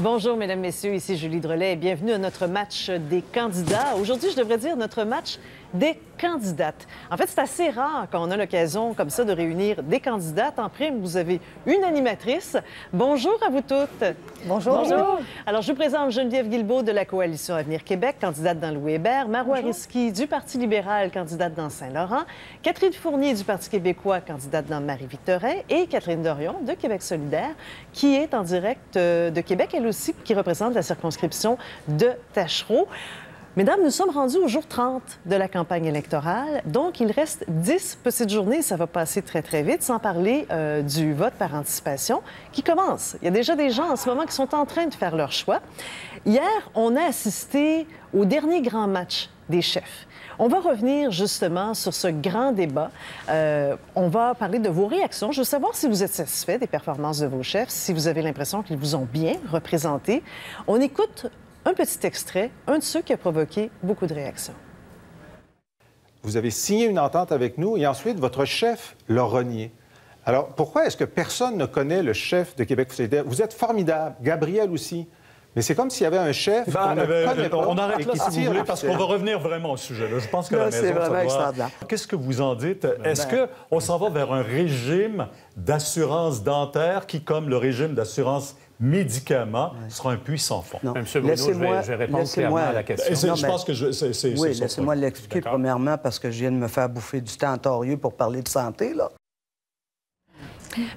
Bonjour, Mesdames, Messieurs, ici Julie Drolet et bienvenue à notre match des candidats. Aujourd'hui, je devrais dire notre match des candidates. En fait, c'est assez rare quand on a l'occasion comme ça de réunir des candidates. En prime, vous avez une animatrice. Bonjour à vous toutes. Bonjour. Bonjour. Alors, je vous présente Geneviève Guilbeault de la Coalition Avenir Québec, candidate dans Louis-Hébert, Marois Risky du Parti libéral, candidate dans Saint-Laurent, Catherine Fournier du Parti québécois, candidate dans Marie-Victorin, et Catherine Dorion de Québec solidaire, qui est en direct de Québec, elle aussi, qui représente la circonscription de Tachereau. Mesdames, nous sommes rendus au jour 30 de la campagne électorale, donc il reste 10 petites journées, ça va passer très, très vite, sans parler du vote par anticipation qui commence. Il y a déjà des gens en ce moment qui sont en train de faire leur choix. Hier, on a assisté au dernier grand match des chefs. On va revenir justement sur ce grand débat. On va parler de vos réactions. Je veux savoir si vous êtes satisfait des performances de vos chefs, si vous avez l'impression qu'ils vous ont bien représenté. On écoute un petit extrait, un de ceux qui a provoqué beaucoup de réactions. Vous avez signé une entente avec nous et ensuite, votre chef l'a renié. Alors, pourquoi est-ce que personne ne connaît le chef de Québec solidaire? Vous êtes formidable, Gabriel aussi. Mais c'est comme s'il y avait un chef qu'on ne connaît pas. On arrête là, si vous voulez, parce qu'on va revenir vraiment au sujet. Là. Je pense que la maison, c'est vraiment extraordinaire. Qu'est-ce que vous en dites? Est-ce qu'on s'en va vers un régime d'assurance dentaire qui, comme le régime d'assurance médicaments, sera un puits sans fond? M. Bruno, je vais répondre clairement à la question. Je pense que c'est oui, laissez-moi l'expliquer premièrement, parce que je viens de me faire bouffer du temps torieux pour parler de santé, là.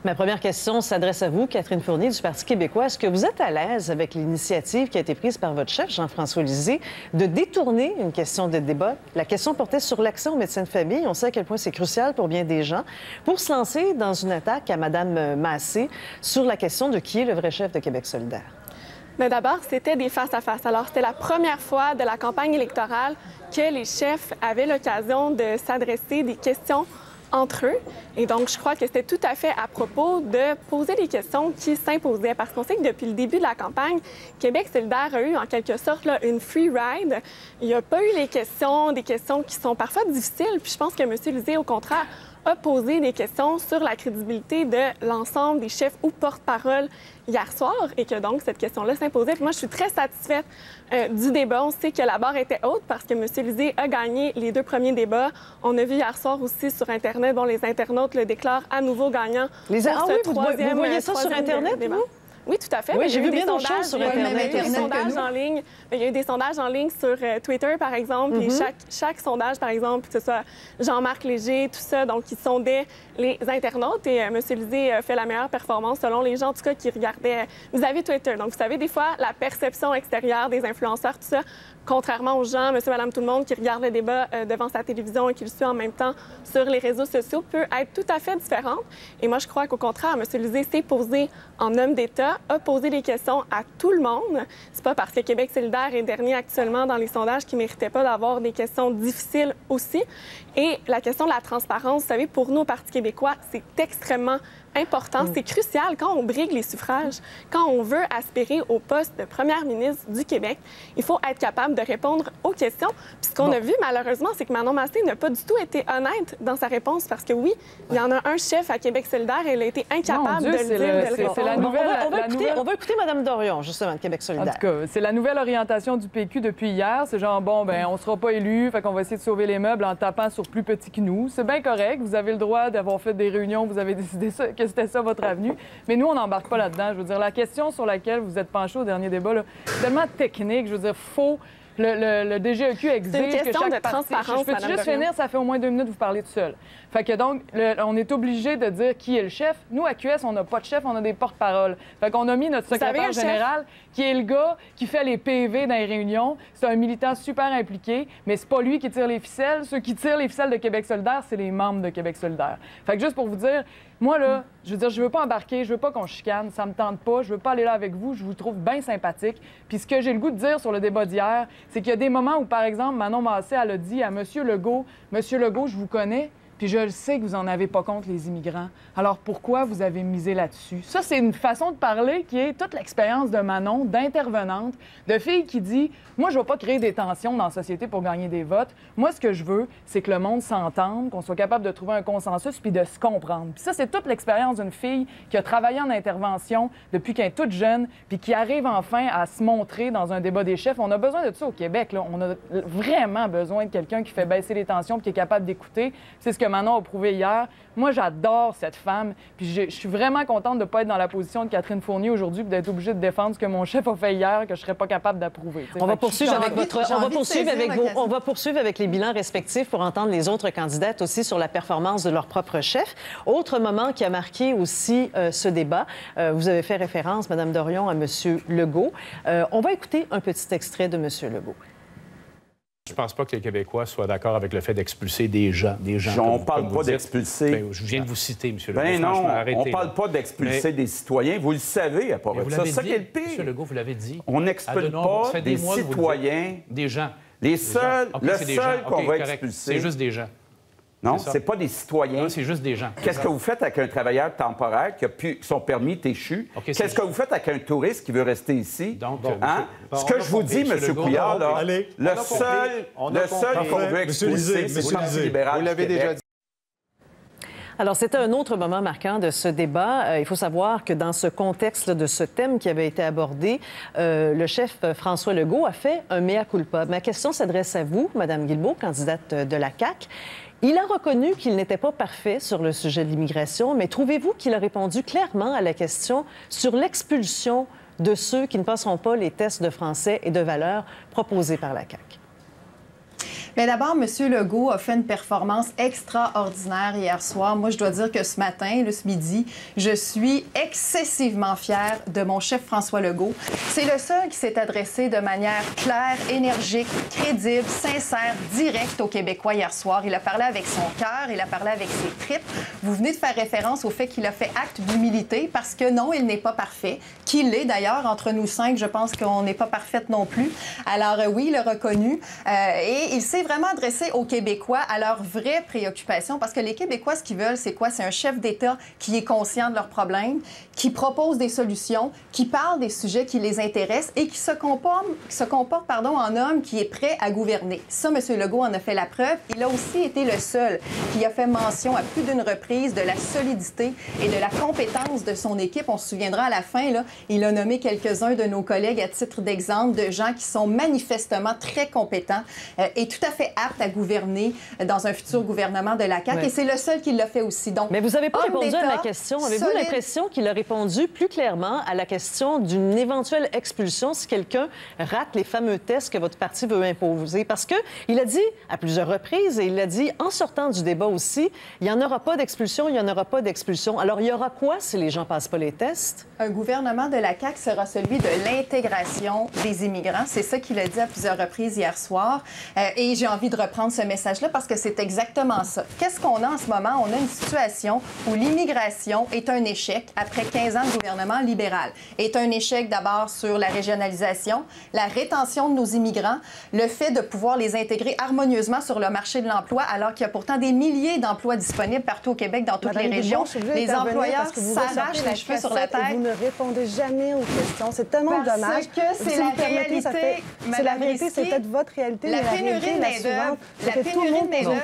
Ma première question s'adresse à vous, Catherine Fournier du Parti québécois. Est-ce que vous êtes à l'aise avec l'initiative qui a été prise par votre chef, Jean-François Lisée, de détourner une question de débat? La question portait sur l'accès aux médecins de famille. On sait à quel point c'est crucial pour bien des gens, pour se lancer dans une attaque à Mme Massé sur la question de qui est le vrai chef de Québec solidaire. Mais d'abord, c'était des face-à-face. Alors, c'était la première fois de la campagne électorale que les chefs avaient l'occasion de s'adresser des questions entre eux. Et donc, je crois que c'était tout à fait à propos de poser des questions qui s'imposaient. Parce qu'on sait que depuis le début de la campagne, Québec solidaire a eu en quelque sorte là, une free ride. Il n'y a pas eu des questions qui sont parfois difficiles. Puis je pense que M. Lisée, au contraire, a posé des questions sur la crédibilité de l'ensemble des chefs ou porte-parole hier soir et que donc cette question-là s'imposait. Puis moi, je suis très satisfaite du débat. On sait que la barre était haute parce que M. Lisée a gagné les 2 premiers débats. On a vu hier soir aussi sur Internet, bon, les internautes le déclarent à nouveau gagnant. Vous voyez ça sur Internet, vous? Oui, tout à fait. Oui, j'ai vu bien d'autres choses sur Internet. Il y a eu des sondages en ligne. Il y a eu des sondages en ligne sur Twitter, par exemple. Et chaque sondage, par exemple, que ce soit Jean-Marc Léger, tout ça, donc qui sondaient les internautes. Et M. Lisée a fait la meilleure performance selon les gens, en tout cas, qui regardaient vis-à-vis Twitter. Donc, vous savez, des fois, la perception extérieure des influenceurs, tout ça, contrairement aux gens, monsieur, madame, tout le monde, qui regardent le débat devant sa télévision et qui le suit en même temps sur les réseaux sociaux, peut être tout à fait différente. Et moi, je crois qu'au contraire, M. Lisée s'est posé en homme d'État, a posé des questions à tout le monde. C'est pas parce que Québec solidaire est dernier actuellement dans les sondages qu'il ne méritait pas d'avoir des questions difficiles aussi. Et la question de la transparence, vous savez, pour nous, au Parti québécois, c'est extrêmement important. C'est crucial quand on brigue les suffrages, quand on veut aspirer au poste de première ministre du Québec, il faut être capable de répondre aux questions. Puis ce qu'on a vu, malheureusement, c'est que Manon Massé n'a pas du tout été honnête dans sa réponse parce que oui, il y en a un chef à Québec solidaire et elle a été incapable de le dire, de le répondre. On va écouter Mme Dorion, justement, de Québec solidaire. En tout cas, c'est la nouvelle orientation du PQ depuis hier. C'est genre, bon, ben on sera pas élu, fait qu'on va essayer de sauver les meubles en tapant sur plus petit que nous. C'est bien correct. Vous avez le droit d'avoir fait des réunions, vous avez décidé ça, que c'était ça votre avenue. Mais nous, on n'embarque pas là-dedans. Je veux dire, la question sur laquelle vous êtes penché au dernier débat, là, c'est tellement technique. Je veux dire, faux. Le DGEQ exige que chaque parti... Je peux juste finir? Ça fait au moins 2 minutes que vous parlez tout seul. Fait que donc, on est obligé de dire qui est le chef. Nous, à QS, on n'a pas de chef, on a des porte-paroles. Fait qu'on a mis notre secrétaire général, qui est le gars qui fait les PV dans les réunions. C'est un militant super impliqué, mais c'est pas lui qui tire les ficelles. Ceux qui tirent les ficelles de Québec solidaire, c'est les membres de Québec solidaire. Fait que juste pour vous dire, moi, là, je veux dire, je veux pas embarquer, je veux pas qu'on chicane, ça me tente pas, je veux pas aller là avec vous, je vous trouve bien sympathique. Puis ce que j'ai le goût de dire sur le débat d'hier, c'est qu'il y a des moments où, par exemple, Manon Massé, elle a dit à M. Legault, je vous connais. Puis je le sais que vous n'en avez pas contre les immigrants. Alors pourquoi vous avez misé là-dessus? Ça, c'est une façon de parler qui est toute l'expérience de Manon, d'intervenante, de fille qui dit « Moi, je ne vais pas créer des tensions dans la société pour gagner des votes. Moi, ce que je veux, c'est que le monde s'entende, qu'on soit capable de trouver un consensus puis de se comprendre. » Puis ça, c'est toute l'expérience d'une fille qui a travaillé en intervention depuis qu'elle est toute jeune puis qui arrive enfin à se montrer dans un débat des chefs. On a besoin de ça au Québec, là. On a vraiment besoin de quelqu'un qui fait baisser les tensions puis qui est capable d'écouter. C'est ce que Manon a prouvé hier. Moi, j'adore cette femme. Puis je suis vraiment contente de ne pas être dans la position de Catherine Fournier aujourd'hui et d'être obligée de défendre ce que mon chef a fait hier, que je ne serais pas capable d'approuver. On va poursuivre avec les bilans respectifs pour entendre les autres candidates aussi sur la performance de leur propre chef. Autre moment qui a marqué aussi ce débat, vous avez fait référence, Mme Dorion, à M. Legault. On va écouter un petit extrait de M. Legault. Je ne pense pas que les Québécois soient d'accord avec le fait d'expulser des gens. On ne parle pas d'expulser. Ben, je viens de vous citer, M. Legault. Ben non, on ne parle pas d'expulser des citoyens. Vous le savez, à part ça. C'est ça qui est le pire. M. Legault, vous l'avez dit. On n'expulse pas des citoyens. Des gens. Le seul qu'on va expulser. C'est juste des gens. Non, c'est pas des citoyens. Non, c'est juste des gens. Qu'est-ce que vous faites avec un travailleur temporaire qui a son permis est échu? Qu'est-ce que vous faites avec un touriste qui veut rester ici? Donc, ce que je vous dis, M. Couillard, là, le seul qu'on veut expulser, c'est le Parti libéral. Vous l'avez déjà dit. Alors, c'était un autre moment marquant de ce débat. Il faut savoir que dans ce contexte de ce thème qui avait été abordé, le chef François Legault a fait un mea culpa. Ma question s'adresse à vous, Mme Guilbeault, candidate de la CAQ. Il a reconnu qu'il n'était pas parfait sur le sujet de l'immigration, mais trouvez-vous qu'il a répondu clairement à la question sur l'expulsion de ceux qui ne passeront pas les tests de français et de valeurs proposés par la CAQ? Bien, d'abord, M. Legault a fait une performance extraordinaire hier soir. Moi, je dois dire que ce matin, ce midi, je suis excessivement fière de mon chef François Legault. C'est le seul qui s'est adressé de manière claire, énergique, crédible, sincère, directe aux Québécois hier soir. Il a parlé avec son cœur, il a parlé avec ses tripes. Vous venez de faire référence au fait qu'il a fait acte d'humilité parce que non, il n'est pas parfait. Qu'il l'est d'ailleurs, entre nous cinq, je pense qu'on n'est pas parfaite non plus. Alors oui, il l'a reconnu et il s'est vraiment adressé aux Québécois à leurs vraies préoccupations parce que les Québécois, ce qu'ils veulent, c'est quoi? C'est un chef d'État qui est conscient de leurs problèmes, qui propose des solutions, qui parle des sujets qui les intéressent et qui se comporte en homme qui est prêt à gouverner. Ça, M. Legault en a fait la preuve. Il a aussi été le seul qui a fait mention à plus d'une reprise de la solidité et de la compétence de son équipe. On se souviendra à la fin, là, il a nommé quelques-uns de nos collègues à titre d'exemple de gens qui sont manifestement très compétents et tout à fait aptes à gouverner dans un futur gouvernement de la CAQ. Oui. Et c'est le seul qui l'a fait aussi. Donc, mais vous n'avez pas répondu à ma question. Avez-vous l'impression qu'il a répondu plus clairement à la question d'une éventuelle expulsion si quelqu'un rate les fameux tests que votre parti veut imposer? Parce qu'il a dit à plusieurs reprises, et il l'a dit en sortant du débat aussi, il n'y en aura pas d'expulsion, il n'y en aura pas d'expulsion. Alors, il y aura quoi si les gens ne passent pas les tests? Un gouvernement de la CAQ sera celui de l'intégration des immigrants. C'est ça qu'il a dit à plusieurs reprises hier soir. Et j'ai envie de reprendre ce message-là parce que c'est exactement ça. Qu'est-ce qu'on a en ce moment? On a une situation où l'immigration est un échec après 15 ans de gouvernement libéral. Est un échec d'abord sur la régionalisation, la rétention de nos immigrants, le fait de pouvoir les intégrer harmonieusement sur le marché de l'emploi alors qu'il y a pourtant des milliers d'emplois disponibles partout au Québec, dans toutes les régions. Les employeurs s'arrachent les cheveux sur la tête. Vous ne répondez jamais aux questions. C'est tellement dommage. Parce que c'est la réalité. C'est la vérité, c'est peut-être votre réalité. La pénurie de main-d'œuvre,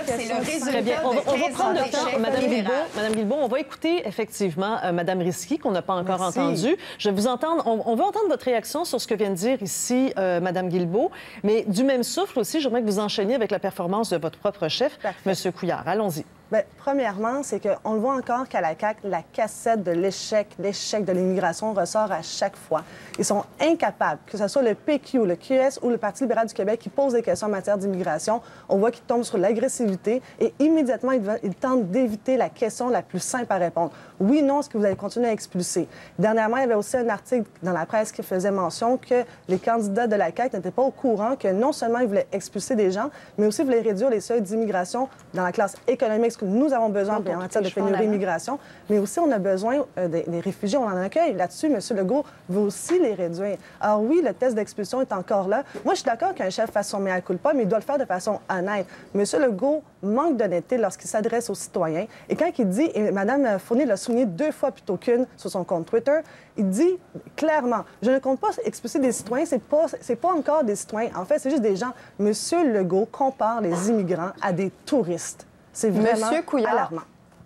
c'est le résultat. Très bien. On va prendre le temps, Mme Guilbeault. On va écouter effectivement Mme Risky, qu'on n'a pas encore entendue. Je vais vous entendre. On veut entendre votre réaction sur ce que vient de dire ici Mme Guilbeault. Mais du même souffle aussi, j'aimerais que vous enchaîniez avec la performance de votre propre chef, M. Couillard. Allons-y. Bien, premièrement, c'est qu'on le voit encore qu'à la CAQ, la cassette de l'échec de l'immigration ressort à chaque fois. Ils sont incapables, que ce soit le PQ, le QS ou le Parti libéral du Québec qui pose des questions en matière d'immigration. On voit qu'ils tombent sur l'agressivité et immédiatement, ils tentent d'éviter la question la plus simple à répondre. Oui, non, est-ce que vous allez continuer à expulser? Dernièrement, il y avait aussi un article dans la presse qui faisait mention que les candidats de la CAQ n'étaient pas au courant que non seulement ils voulaient expulser des gens, mais aussi ils voulaient réduire les seuils d'immigration dans la classe économique, que nous avons besoin en matière de pénurie d'immigration, mais aussi on a besoin des réfugiés, on en accueille. Là-dessus, M. Legault veut aussi les réduire. Alors oui, le test d'expulsion est encore là. Moi, je suis d'accord qu'un chef fasse son mea culpa, mais il doit le faire de façon honnête. M. Legault manque d'honnêteté lorsqu'il s'adresse aux citoyens. Et quand il dit, et Mme Fournier l'a souligné 2 fois plutôt qu'une sur son compte Twitter, il dit clairement, je ne compte pas expulser des citoyens, c'est pas encore des citoyens. En fait, c'est juste des gens. M. Legault compare les immigrants à des touristes. C'est vraiment alarmant.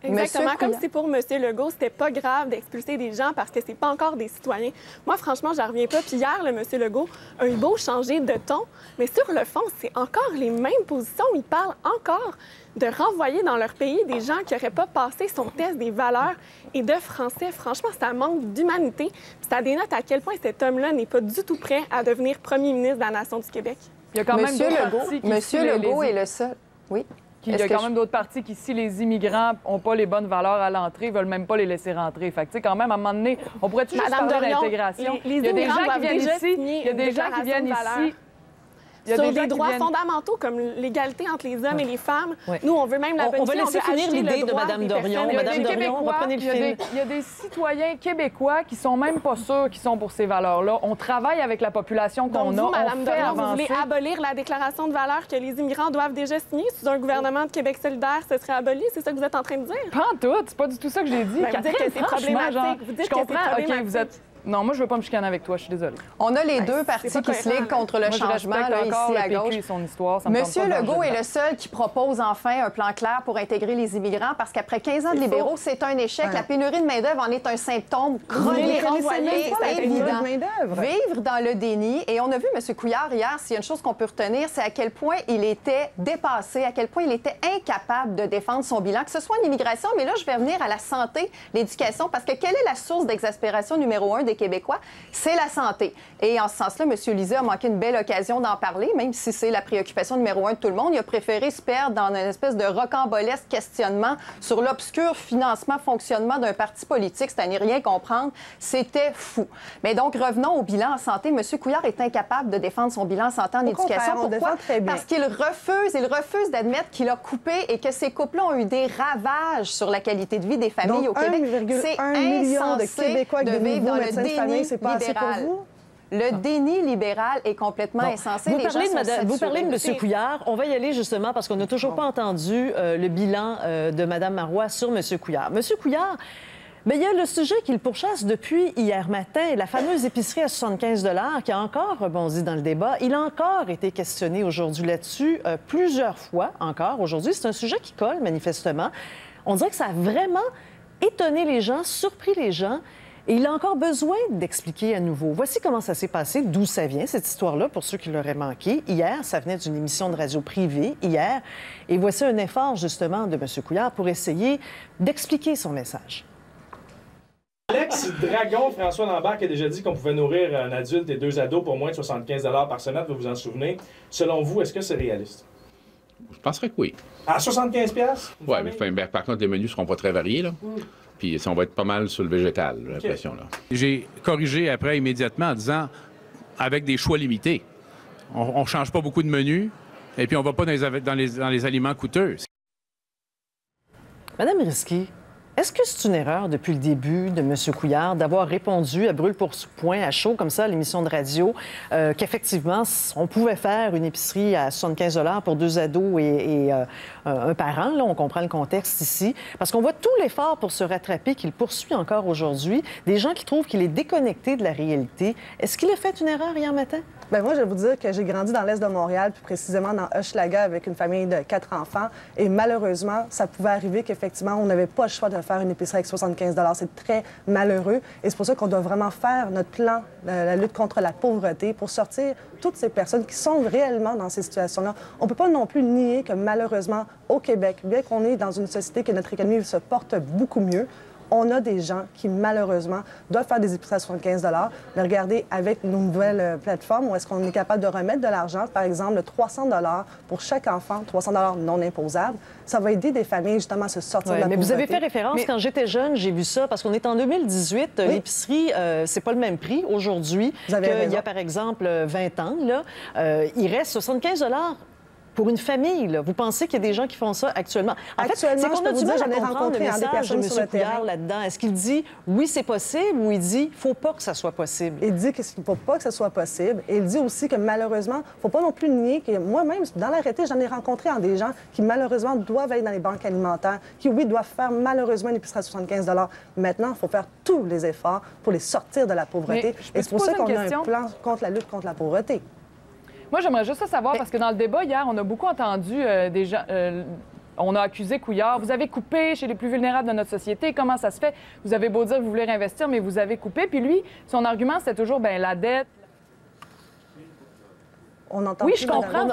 Exactement. Comme si pour M. Legault, c'était pas grave d'expulser des gens parce que c'est pas encore des citoyens. Moi, franchement, j'en reviens pas. Puis hier, M. Legault a eu beau changer de ton, mais sur le fond, c'est encore les mêmes positions. Il parle encore de renvoyer dans leur pays des gens qui n'auraient pas passé son test des valeurs et de français. Franchement, ça manque d'humanité. Puis ça dénote à quel point cet homme-là n'est pas du tout prêt à devenir premier ministre de la Nation du Québec. Il y a quand même Monsieur Legault est le seul. Oui. Il y a quand même d'autres partis qui, si les immigrants n'ont pas les bonnes valeurs à l'entrée, ne veulent même pas les laisser rentrer. Fait que, tu sais, quand même, à un moment donné, on pourrait-tu juste parler d'intégration? Il y a des gens qui viennent ici. Il y a des gens qui viennent ici. Sur des droits fondamentaux comme l'égalité entre les hommes et les femmes. Oui. Nous, on veut même l'abolir. On va laisser finir l'idée de Mme Dorion. Mme Dorion, on va prendre le film. Il y a des citoyens québécois qui sont même pas sûrs qu'ils sont pour ces valeurs-là. On travaille avec la population qu'on a. Vous, Mme Dorion, vous voulez abolir la déclaration de valeurs que les immigrants doivent déjà signer sous un gouvernement de Québec solidaire, ce serait aboli? C'est ça que vous êtes en train de dire? Pas en tout. C'est pas du tout ça que j'ai dit. Vous dites que c'est problématique. Vous dites que c'est problématique. Vous êtes... Non, moi, je veux pas me chicaner avec toi, je suis désolée. On a les deux partis qui se liguent contre le changement, là, ici à gauche. Son histoire, Monsieur Legault est le seul qui propose enfin un plan clair pour intégrer les immigrants, parce qu'après 15 ans de libéraux, c'est un échec. La pénurie de main-d'œuvre en est un symptôme chronique et évident. Vivre dans le déni. Et on a vu M. Couillard hier, s'il y a une chose qu'on peut retenir, c'est à quel point il était dépassé, à quel point il était incapable de défendre son bilan, que ce soit en immigration, mais là, je vais venir à la santé, l'éducation, parce que quelle est la source d'exaspération numéro 1 des Québécois? C'est la santé. Et en ce sens-là, M. Lisée a manqué une belle occasion d'en parler, même si c'est la préoccupation numéro 1 de tout le monde. Il a préféré se perdre dans une espèce de rocambolesque questionnement sur l'obscur financement, fonctionnement d'un parti politique. C'est à n'y rien comprendre. C'était fou. Mais donc, revenons au bilan en santé. M. Couillard est incapable de défendre son bilan en santé en éducation. Pourquoi? Parce qu'il refuse d'admettre qu'il a coupé et que ces couples-là ont eu des ravages sur la qualité de vie des familles au Québec. C'est million de Québécois de vivre dans le déni libéral. Le déni libéral est complètement insensé. Vous parlez de M. Couillard. On va y aller justement parce qu'on n'a toujours pas entendu le bilan de Mme Marois sur M. Couillard. M. Couillard, bien, il y a le sujet qu'il pourchasse depuis hier matin, la fameuse épicerie à 75 $ qui a encore rebondi dans le débat. Il a encore été questionné aujourd'hui là-dessus, plusieurs fois encore aujourd'hui. C'est un sujet qui colle manifestement. On dirait que ça a vraiment étonné les gens, surpris les gens. Et il a encore besoin d'expliquer à nouveau. Voici comment ça s'est passé, d'où ça vient, cette histoire-là, pour ceux qui l'auraient manqué. Hier, ça venait d'une émission de radio privée, hier. Et voici un effort, justement, de M. Couillard pour essayer d'expliquer son message. Alex Dragon, François Lambert, qui a déjà dit qu'on pouvait nourrir un adulte et 2 ados pour moins de 75 $ par semaine, vous vous en souvenez. Selon vous, est-ce que c'est réaliste? Je penserais que oui. À 75 $? Oui, mais par contre, les menus ne seront pas très variés, là. Puis on va être pas mal sur le végétal, j'ai l'impression, là. J'ai corrigé après immédiatement en disant, avec des choix limités. On ne change pas beaucoup de menus, et puis on ne va pas dans les aliments coûteux. Madame Risky, est-ce que c'est une erreur depuis le début de M. Couillard d'avoir répondu à brûle-pourpoint, à chaud, comme ça, à l'émission de radio, qu'effectivement, on pouvait faire une épicerie à 75 $ pour 2 ados et un parent? Là, on comprend le contexte ici. Parce qu'on voit tout l'effort pour se rattraper qu'il poursuit encore aujourd'hui. Des gens qui trouvent qu'il est déconnecté de la réalité. Est-ce qu'il a fait une erreur hier matin? Bien, moi, je vais vous dire que j'ai grandi dans l'est de Montréal, plus précisément dans Hochelaga, avec une famille de 4 enfants. Et malheureusement, ça pouvait arriver qu'effectivement, on n'avait pas le choix de faire une épicerie avec 75 $. C'est très malheureux. Et c'est pour ça qu'on doit vraiment faire notre plan, la lutte contre la pauvreté, pour sortir toutes ces personnes qui sont réellement dans ces situations-là. On ne peut pas non plus nier que malheureusement, au Québec, bien qu'on est dans une société que notre économie se porte beaucoup mieux, on a des gens qui, malheureusement, doivent faire des épiceries à 75 $. Mais regardez, avec nos nouvelles plateformes, où est-ce qu'on est capable de remettre de l'argent, par exemple, de 300 $ pour chaque enfant, 300 $ non imposables, ça va aider des familles, justement, à se sortir de la pauvreté. Mais vous avez fait référence, quand j'étais jeune, j'ai vu ça, parce qu'on est en 2018, l'épicerie, c'est pas le même prix aujourd'hui qu'il y a, par exemple, 20 ans. Là. Il reste 75 $ pour une famille, là. Vous pensez qu'il y a des gens qui font ça actuellement? En fait, c'est qu'on a du mal à comprendre le message de M. Couillard là-dedans. Est-ce qu'il dit « oui, c'est possible » ou il dit « faut pas que ça soit possible ». Il dit qu'il ne faut pas que ça soit possible. Et il dit aussi que malheureusement, il ne faut pas non plus nier que moi-même, dans l'arrêté, j'en ai rencontré des gens qui malheureusement doivent aller dans les banques alimentaires, qui, oui, doivent faire malheureusement une épicerie à 75 $. Maintenant, il faut faire tous les efforts pour les sortir de la pauvreté. Et c'est pour ça qu'on a un plan contre la lutte contre la pauvreté. Moi, j'aimerais juste savoir, parce que dans le débat hier, on a beaucoup entendu des gens... on a accusé Couillard. Vous avez coupé chez les plus vulnérables de notre société. Comment ça se fait? Vous avez beau dire que vous voulez réinvestir, mais vous avez coupé. Puis lui, son argument, c'était toujours, bien, la dette... On entend oui, je comprends.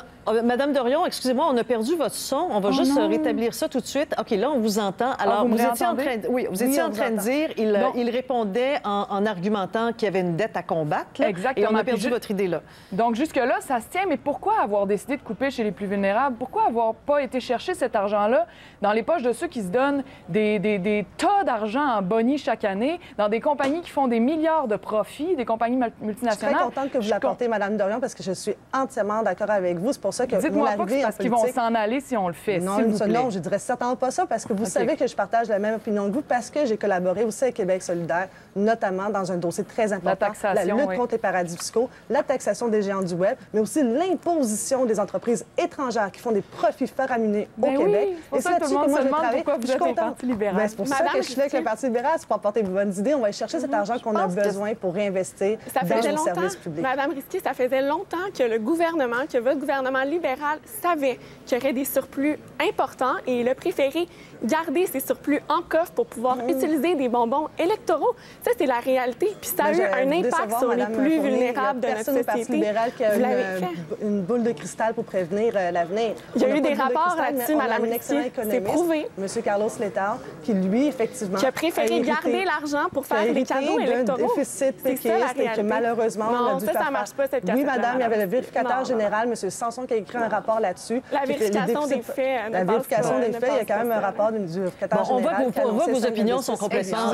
Madame Dorion, excusez-moi, on a perdu votre son. On va juste rétablir ça tout de suite. OK, là, on vous entend. Alors, vous étiez en train de dire, il répondait en argumentant qu'il y avait une dette à combattre. Là, exactement. Et on a perdu votre idée là. Donc, jusque-là, ça se tient. Mais pourquoi avoir décidé de couper chez les plus vulnérables? Pourquoi avoir pas été chercher cet argent-là dans les poches de ceux qui se donnent des tas d'argent en boni chaque année, dans des compagnies qui font des milliards de profits, des compagnies multinationales? Je suis très contente que vous l'apportez, Mme Dorion, parce que je suis entièrement d'accord avec vous. C'est pour ça que dites-moi pas que c'est parce qu'ils vont s'en aller si on le fait. Non, non, je dirais certainement pas ça, parce que vous savez que je partage la même opinion que vous, parce que j'ai collaboré aussi avec Québec solidaire, notamment dans un dossier très important, la lutte contre les paradis fiscaux, la taxation des géants du web, mais aussi l'imposition des entreprises étrangères qui font des profits faramineux au Québec. Oui, c'est pour ça que tout le monde se demande pourquoi vous êtes le Parti libéral. C'est pour ça que je suis là avec le Parti libéral, c'est pour apporter de bonnes idées. On va aller chercher cet argent qu'on a besoin pour réinvestir dans nos services publics. Madame Risky, ça faisait longtemps que le gouvernement, que votre gouvernement libéral savait qu'il y aurait des surplus importants et il a préféré garder ces surplus en coffre pour pouvoir utiliser des bonbons électoraux. Ça, c'est la réalité. Puis ça a eu un impact sur les plus vulnérables de notre société. Parti libéral qui a une boule de cristal pour prévenir l'avenir. Il y a eu des rapports là-dessus, Mme Risky. C'est prouvé. M. Carlos Letao, qui, lui, effectivement... Qui a préféré garder l'argent pour faire des cadeaux électoraux. Déficit péquiste et que malheureusement, on a dû ça marche pas, cette Oui, madame, il y avait le vérificateur général, M. Sanson, qui a écrit un rapport là-dessus. La vérification des faits. La vérification des faits, il y a quand même un rapport du vérificateur général. On voit que vos opinions sont complètement...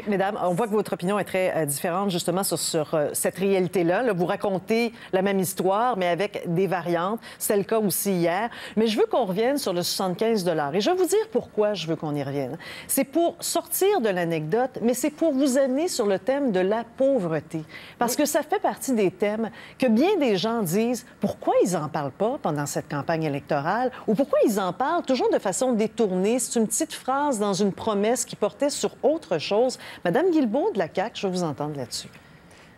Mesdames, on voit que votre opinion est très différente, justement, sur cette réalité-là. Là, vous racontez la même histoire, mais avec des variantes. C'était le cas aussi hier. Mais je veux qu'on revienne sur le 75 $. Et je vais vous dire pourquoi je veux qu'on y revienne. C'est pour sortir de l'anecdote, mais c'est pour vous amener sur le thème de la pauvreté. Parce que ça fait partie des thèmes que bien des gens disent pourquoi ils n'en parlent pas pendant cette campagne électorale ou pourquoi ils en parlent toujours de façon détournée. C'est une petite phrase dans une promesse qui portait sur autre chose. Madame Guilbeault de la CAQ, je veux vous entendre là-dessus.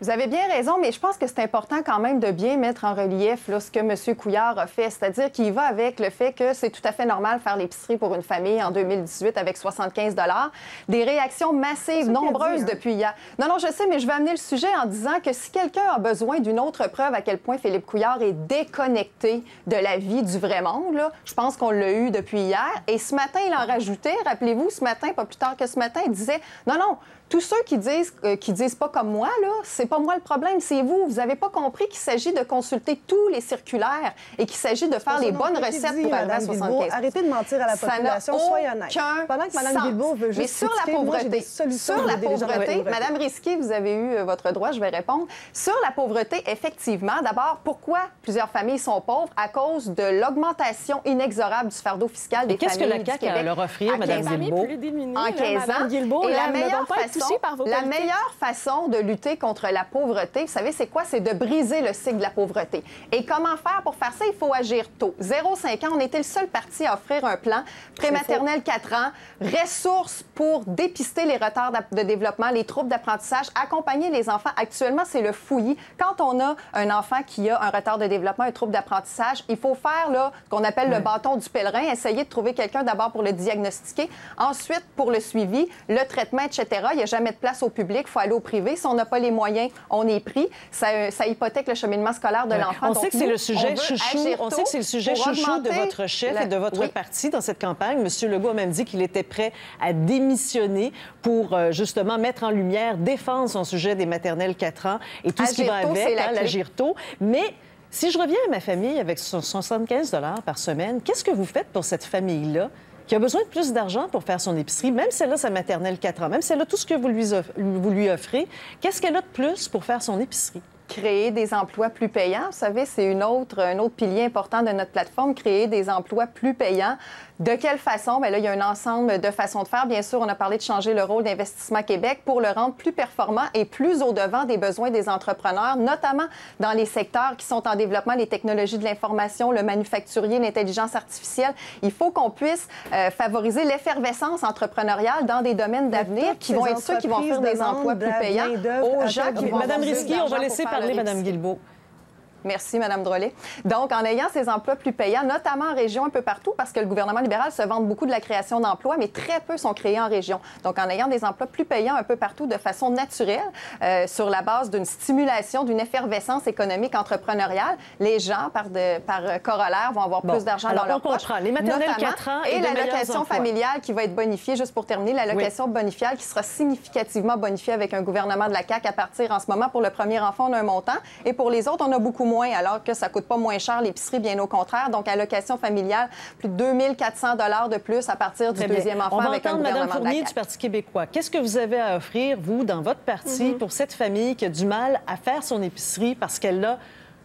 Vous avez bien raison, mais je pense que c'est important quand même de bien mettre en relief là, ce que M. Couillard a fait, c'est-à-dire qu'il va avec le fait que c'est tout à fait normal de faire l'épicerie pour une famille en 2018 avec 75 $. Des réactions massives, nombreuses depuis hier. Non, je sais, mais je vais amener le sujet en disant que si quelqu'un a besoin d'une autre preuve à quel point Philippe Couillard est déconnecté de la vie du vrai monde, là, je pense qu'on l'a eu depuis hier. Et ce matin, il en rajoutait, rappelez-vous, ce matin, pas plus tard que ce matin, il disait « Non, tous ceux qui disent pas comme moi, là, c'est pas moi le problème, c'est vous. Vous avez pas compris qu'il s'agit de consulter tous les circulaires et qu'il s'agit de faire les bonnes recettes pour arriver à 75 $. Arrêtez de mentir à la population, soyez honnête. Pendant que Mme Guilbeault veut juste mais sur la pauvreté, Mme Risky, vous avez eu votre droit, je vais répondre. Sur la pauvreté, effectivement, d'abord, pourquoi plusieurs familles sont pauvres? À cause de l'augmentation inexorable du fardeau fiscal des familles du Québec. Qu'est-ce que la CAQ a leur offrir, Mme Guilbeault? En 15 ans. Et la meilleure façon de lutter contre la pauvreté, vous savez, c'est quoi? C'est de briser le cycle de la pauvreté. Et comment faire pour faire ça? Il faut agir tôt. 0-5 ans, on était le seul parti à offrir un plan prématernel 4 ans, ressources pour dépister les retards de développement, les troubles d'apprentissage, accompagner les enfants. Actuellement, c'est le fouillis. Quand on a un enfant qui a un retard de développement, un trouble d'apprentissage, il faut faire là, ce qu'on appelle le bâton du pèlerin, essayer de trouver quelqu'un d'abord pour le diagnostiquer, ensuite pour le suivi, le traitement, etc. Il n'y a jamais de place au public, il faut aller au privé. Si on n'a pas les moyens, on est pris. Ça hypothèque le cheminement scolaire de l'enfant. On sait que c'est le sujet chouchou. On sait que c'est le sujet chouchou de votre chef et de votre parti dans cette campagne. M. Legault a même dit qu'il était prêt à démissionner pour justement mettre en lumière, défendre son sujet des maternelles 4 ans et tout ce qui va avec, l'agir tôt. Mais si je reviens à ma famille avec 75 $ par semaine, qu'est-ce que vous faites pour cette famille-là qui a besoin de plus d'argent pour faire son épicerie, même si elle a sa maternelle 4 ans, même si elle a tout ce que vous lui offrez, qu'est-ce qu'elle a de plus pour faire son épicerie? créer des emplois plus payants. Vous savez, c'est un autre pilier important de notre plateforme, créer des emplois plus payants. De quelle façon? Bien là, il y a un ensemble de façons de faire. Bien sûr, on a parlé de changer le rôle d'Investissement Québec pour le rendre plus performant et plus au-devant des besoins des entrepreneurs, notamment dans les secteurs qui sont en développement, les technologies de l'information, le manufacturier, l'intelligence artificielle. Il faut qu'on puisse favoriser l'effervescence entrepreneuriale dans des domaines d'avenir qui vont être ceux qui vont faire des emplois plus payants aux gens qui vont... Madame Risky, on va laisser parler Madame Guilbeault. Merci, Mme Drolet. Donc, en ayant ces emplois plus payants, notamment en région un peu partout, parce que le gouvernement libéral se vante beaucoup de la création d'emplois, mais très peu sont créés en région. Donc, en ayant des emplois plus payants un peu partout de façon naturelle, sur la base d'une stimulation, d'une effervescence économique entrepreneuriale, les gens, par corollaire, vont avoir plus d'argent dans leur poche. Les maternelles 4 ans et l'allocation familiale qui va être bonifiée, juste pour terminer, l'allocation bonifiale qui sera significativement bonifiée avec un gouvernement de la CAQ à partir en ce moment. Pour le premier enfant, on a un montant, et pour les autres, on a beaucoup moins, alors que ça ne coûte pas moins cher l'épicerie, bien au contraire. Donc, allocation familiale, plus de 2 400 $ de plus à partir du deuxième enfant avec un gouvernement de la CAQ. On va entendre Mme Fournier du Parti québécois. Qu'est-ce que vous avez à offrir, vous, dans votre parti, pour cette famille qui a du mal à faire son épicerie parce qu'elle n'a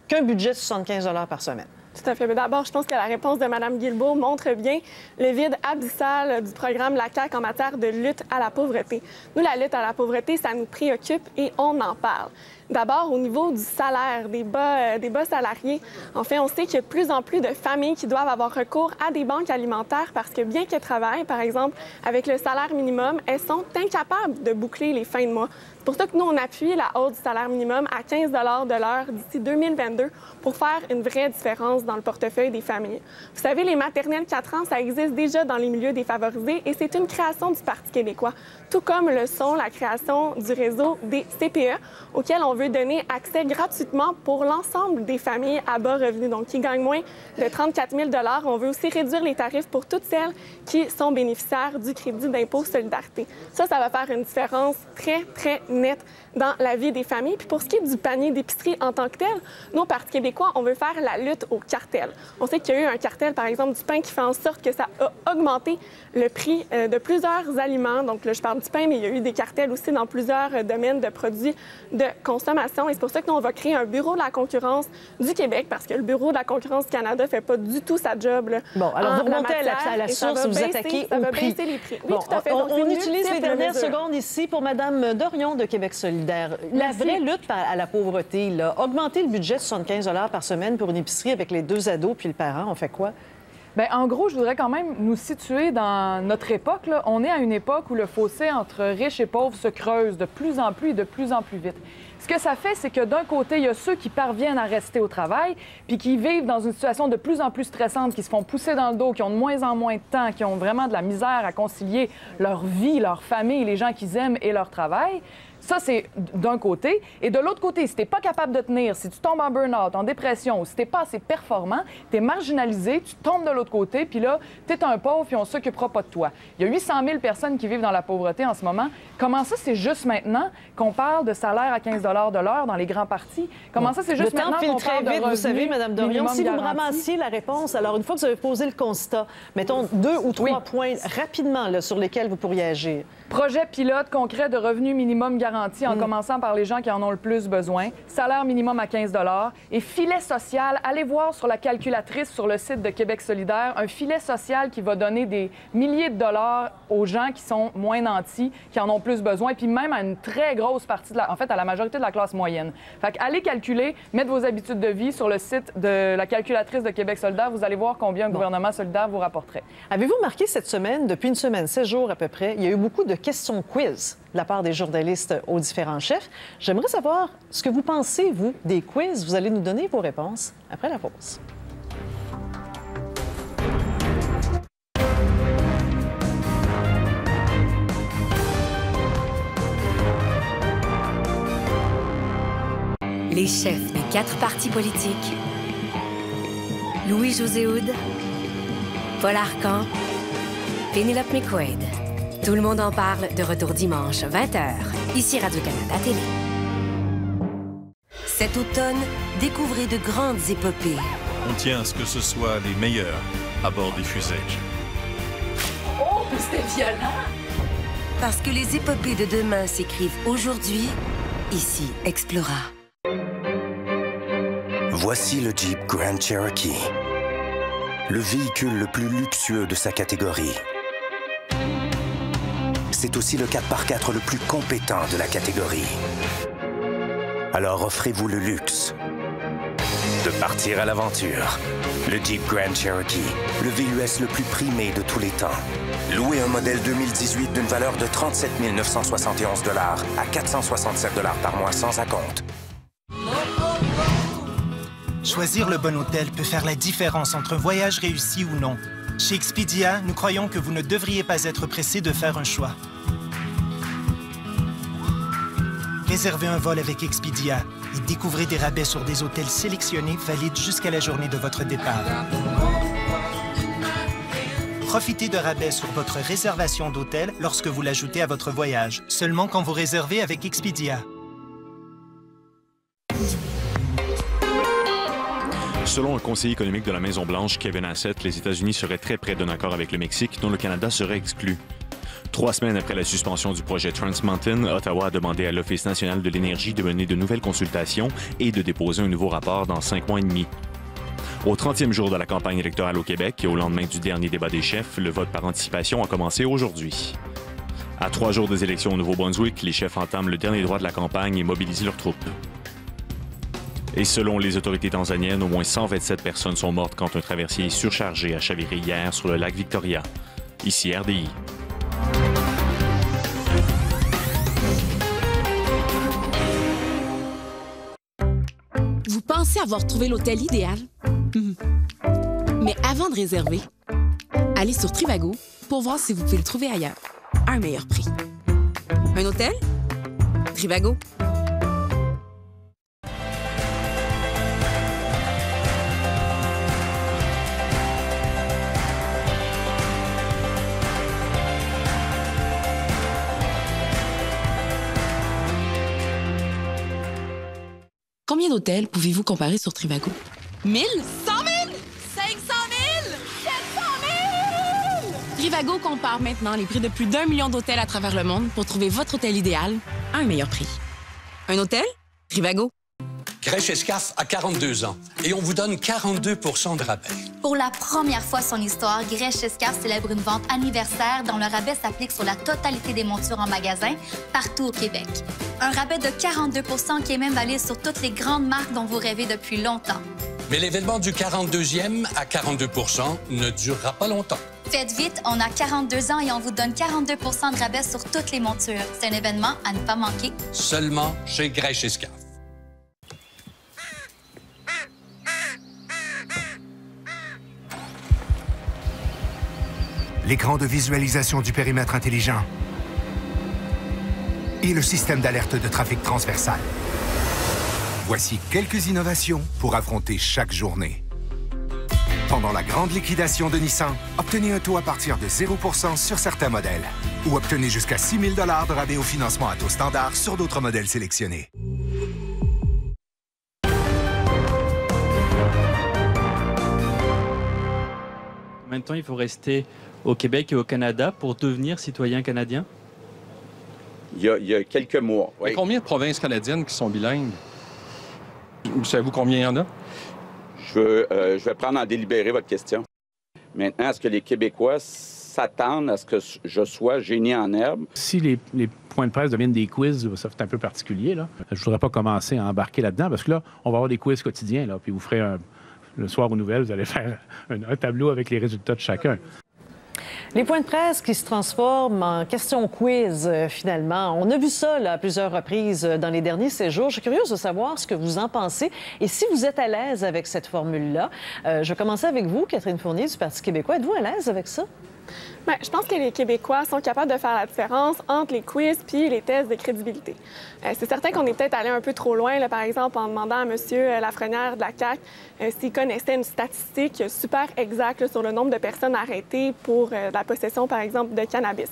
qu'un budget de 75 $ par semaine? Tout à fait. Mais d'abord, je pense que la réponse de Mme Guilbeault montre bien le vide abyssal du programme La CAQ en matière de lutte à la pauvreté. Nous, la lutte à la pauvreté, ça nous préoccupe et on en parle. D'abord, au niveau du salaire, des bas salariés, en fait, on sait qu'il y a de plus en plus de familles qui doivent avoir recours à des banques alimentaires parce que bien qu'elles travaillent, par exemple, avec le salaire minimum, elles sont incapables de boucler les fins de mois. C'est pour ça que nous, on appuie la hausse du salaire minimum à 15 $ de l'heure d'ici 2022 pour faire une vraie différence dans le portefeuille des familles. Vous savez, les maternelles 4 ans, ça existe déjà dans les milieux défavorisés et c'est une création du Parti québécois, tout comme le sont la création du réseau des CPE, auquel on veut donner accès gratuitement pour l'ensemble des familles à bas revenus, donc qui gagnent moins de 34 000 $. On veut aussi réduire les tarifs pour toutes celles qui sont bénéficiaires du crédit d'impôt solidarité. Ça va faire une différence très, très nette dans la vie des familles. Puis pour ce qui est du panier d'épicerie en tant que tel, nous, au Parti québécois, on veut faire la lutte au cartel. On sait qu'il y a eu un cartel, par exemple, du pain qui fait en sorte que ça a augmenté le prix de plusieurs aliments. Donc là, je parle du pain, mais il y a eu des cartels aussi dans plusieurs domaines de produits de consommation. Et c'est pour ça que nous, on va créer un bureau de la concurrence du Québec, parce que le bureau de la concurrence du Canada ne fait pas du tout sa job. Là, bon, alors vous remontez à la source, vous attaquez au prix. Ça va baisser les prix. Oui, bon, tout à fait. Donc, on utilise les dernières secondes ici pour Mme Dorion de Québec solidaire. La vraie lutte à la pauvreté, là, augmenter le budget de 75 $ par semaine pour une épicerie avec les 2 ados puis le parent, on fait quoi? Bien, en gros, je voudrais quand même nous situer dans notre époque. Là. On est à une époque où le fossé entre riches et pauvres se creuse de plus en plus et de plus en plus vite. Ce que ça fait, c'est que d'un côté, il y a ceux qui parviennent à rester au travail, puis qui vivent dans une situation de plus en plus stressante, qui se font pousser dans le dos, qui ont de moins en moins de temps, qui ont vraiment de la misère à concilier leur vie, leur famille, les gens qu'ils aiment et leur travail. Ça, c'est d'un côté. Et de l'autre côté, si tu n'es pas capable de tenir, si tu tombes en burn-out, en dépression, ou si tu n'es pas assez performant, tu es marginalisé, tu tombes de l'autre côté, puis là, tu es un pauvre, puis on ne s'occupera pas de toi. Il y a 800 000 personnes qui vivent dans la pauvreté en ce moment. Comment ça, c'est juste maintenant qu'on parle de salaire à 15 $ de l'heure dans les grands partis? Comment ça, c'est juste maintenant qu'on parle de vite, vous savez, Mme Dorion, si vous me ramassiez la réponse, alors une fois que vous avez posé le constat, mettons 2 ou 3 points rapidement là, sur lesquels vous pourriez agir. Projet pilote concret de revenu minimum garanti en commençant par les gens qui en ont le plus besoin. Salaire minimum à 15 $ et filet social. Allez voir sur la calculatrice sur le site de Québec solidaire un filet social qui va donner des milliers de dollars aux gens qui sont moins nantis, qui en ont plus besoin, puis même à une très grosse partie, en fait, à la majorité de la classe moyenne. Fait qu'allez calculer, mettre vos habitudes de vie sur le site de la calculatrice de Québec solidaire. Vous allez voir combien un gouvernement solidaire vous rapporterait. Avez-vous remarqué cette semaine, depuis une semaine, 16 jours à peu près, il y a eu beaucoup de questions quiz de la part des journalistes aux différents chefs. J'aimerais savoir ce que vous pensez, vous, des quiz. Vous allez nous donner vos réponses après la pause. Les chefs des 4 partis politiques, Louis-José Houd, Paul Arcan, Pénélope McQuaid. Tout le monde en parle, de retour dimanche, 20h, ici Radio-Canada Télé. Cet automne, découvrez de grandes épopées. On tient à ce que ce soit les meilleurs à bord des fusées. Oh, c'était violent! Parce que les épopées de demain s'écrivent aujourd'hui, ici Explora. Voici le Jeep Grand Cherokee, le véhicule le plus luxueux de sa catégorie. C'est aussi le 4x4 le plus compétent de la catégorie. Alors offrez-vous le luxe de partir à l'aventure. Le Jeep Grand Cherokee, le VUS le plus primé de tous les temps. Louez un modèle 2018 d'une valeur de 37 971 $ à 467 $ par mois sans acompte. Choisir le bon hôtel peut faire la différence entre un voyage réussi ou non. Chez Expedia, nous croyons que vous ne devriez pas être pressé de faire un choix. Réservez un vol avec Expedia et découvrez des rabais sur des hôtels sélectionnés valides jusqu'à la journée de votre départ. Profitez de rabais sur votre réservation d'hôtel lorsque vous l'ajoutez à votre voyage, seulement quand vous réservez avec Expedia. Selon un conseiller économique de la Maison-Blanche, Kevin Hassett, les États-Unis seraient très près d'un accord avec le Mexique, dont le Canada serait exclu. 3 semaines après la suspension du projet Trans Mountain, Ottawa a demandé à l'Office national de l'énergie de mener de nouvelles consultations et de déposer un nouveau rapport dans 5 mois et demi. Au 30e jour de la campagne électorale au Québec et au lendemain du dernier débat des chefs, le vote par anticipation a commencé aujourd'hui. À 3 jours des élections au Nouveau-Brunswick, les chefs entament le dernier droit de la campagne et mobilisent leurs troupes. Et selon les autorités tanzaniennes, au moins 127 personnes sont mortes quand un traversier surchargé a chaviré hier sur le lac Victoria. Ici RDI. Vous pensez avoir trouvé l'hôtel idéal? Mais avant de réserver, allez sur Trivago pour voir si vous pouvez le trouver ailleurs, à un meilleur prix. Un hôtel? Trivago. Combien d'hôtels pouvez-vous comparer sur Trivago? 1000? 100 000? 500 000? 700 000? Trivago compare maintenant les prix de plus d'1 million d'hôtels à travers le monde pour trouver votre hôtel idéal à un meilleur prix. Un hôtel? Trivago. Grèche Escaf a 42 ans et on vous donne 42 de rabais. Pour la première fois de son histoire, Grèche Escaf célèbre une vente anniversaire dont le rabais s'applique sur la totalité des montures en magasin partout au Québec. Un rabais de 42 qui est même valide sur toutes les grandes marques dont vous rêvez depuis longtemps. Mais l'événement du 42e à 42 ne durera pas longtemps. Faites vite, on a 42 ans et on vous donne 42 de rabais sur toutes les montures. C'est un événement à ne pas manquer. Seulement chez Grèche Escaf. L'écran de visualisation du périmètre intelligent et le système d'alerte de trafic transversal. Voici quelques innovations pour affronter chaque journée. Pendant la grande liquidation de Nissan, obtenez un taux à partir de 0% sur certains modèles ou obtenez jusqu'à 6 000 $ de rabais au financement à taux standard sur d'autres modèles sélectionnés. Combien de temps il faut rester au Québec et au Canada pour devenir citoyen canadien? Il y a quelques mois, oui. Il y a combien de provinces canadiennes qui sont bilingues? Savez-vous combien il y en a? Je vais prendre en délibérer votre question. Maintenant, est-ce que les Québécois s'attendent à ce que je sois génie en herbe? Si les points de presse deviennent des quiz, ça fait un peu particulier, là. Je voudrais pas commencer à embarquer là-dedans parce que là, on va avoir des quiz quotidiens, là, puis vous ferez le soir aux nouvelles, vous allez faire un tableau avec les résultats de chacun. Les points de presse qui se transforment en questions quiz, finalement. On a vu ça là, à plusieurs reprises dans les derniers séjours. Je suis curieuse de savoir ce que vous en pensez et si vous êtes à l'aise avec cette formule-là. Je vais commencer avec vous, Catherine Fournier du Parti québécois. Êtes-vous à l'aise avec ça? Bien, je pense que les Québécois sont capables de faire la différence entre les quiz puis les tests de crédibilité. C'est certain qu'on est peut-être allé un peu trop loin, là, par exemple, en demandant à M. Lafrenière de la CAQ s'il connaissait une statistique super exacte là, sur le nombre de personnes arrêtées pour la possession, par exemple, de cannabis.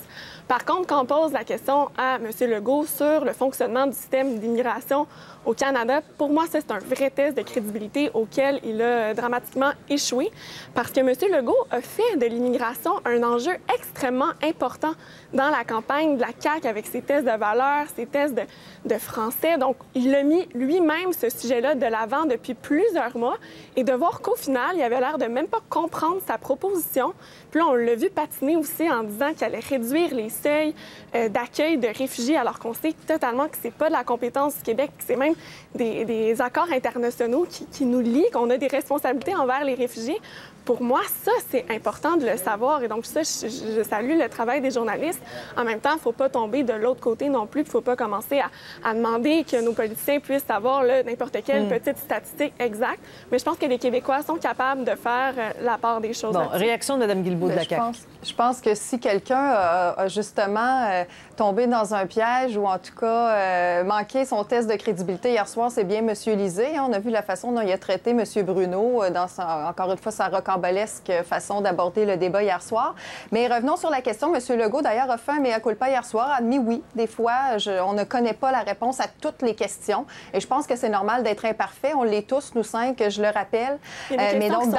Par contre, quand on pose la question à M. Legault sur le fonctionnement du système d'immigration au Canada, pour moi, ça, c'est un vrai test de crédibilité auquel il a dramatiquement échoué parce que M. Legault a fait de l'immigration un enjeu extrêmement important dans la campagne de la CAQ avec ses tests de valeurs, ses tests de français. Donc, il a mis lui-même ce sujet-là de l'avant depuis plusieurs mois et de voir qu'au final, il avait l'air de même pas comprendre sa proposition. Puis là, on l'a vu patiner aussi en disant qu'il allait réduire les seuils d'accueil de réfugiés, alors qu'on sait totalement que c'est pas de la compétence du Québec, que c'est même des accords internationaux qui nous lient, qu'on a des responsabilités envers les réfugiés. Pour moi, ça, c'est important de le savoir. Et donc, ça, je salue le travail des journalistes. En même temps, il ne faut pas tomber de l'autre côté non plus. Il ne faut pas commencer à demander que nos politiciens puissent avoir n'importe quelle petite statistique exacte. Mais je pense que les Québécois sont capables de faire la part des choses. Bon, réaction de Mme Guilbeault de la CAQ. Je pense que si quelqu'un a justement tombé dans un piège ou en tout cas manqué son test de crédibilité hier soir, c'est bien M. Lisée. On a vu la façon dont il a traité M. Bruno dans, encore une fois, sa rocambolesque façon d'aborder le débat hier soir. Mais revenons sur la question. M. Legault, d'ailleurs, a fait un mea culpa hier soir, a admis oui. Des fois, on ne connaît pas la réponse à toutes les questions. Et je pense que c'est normal d'être imparfait. On l'est tous, nous cinq, je le rappelle. Mais donc,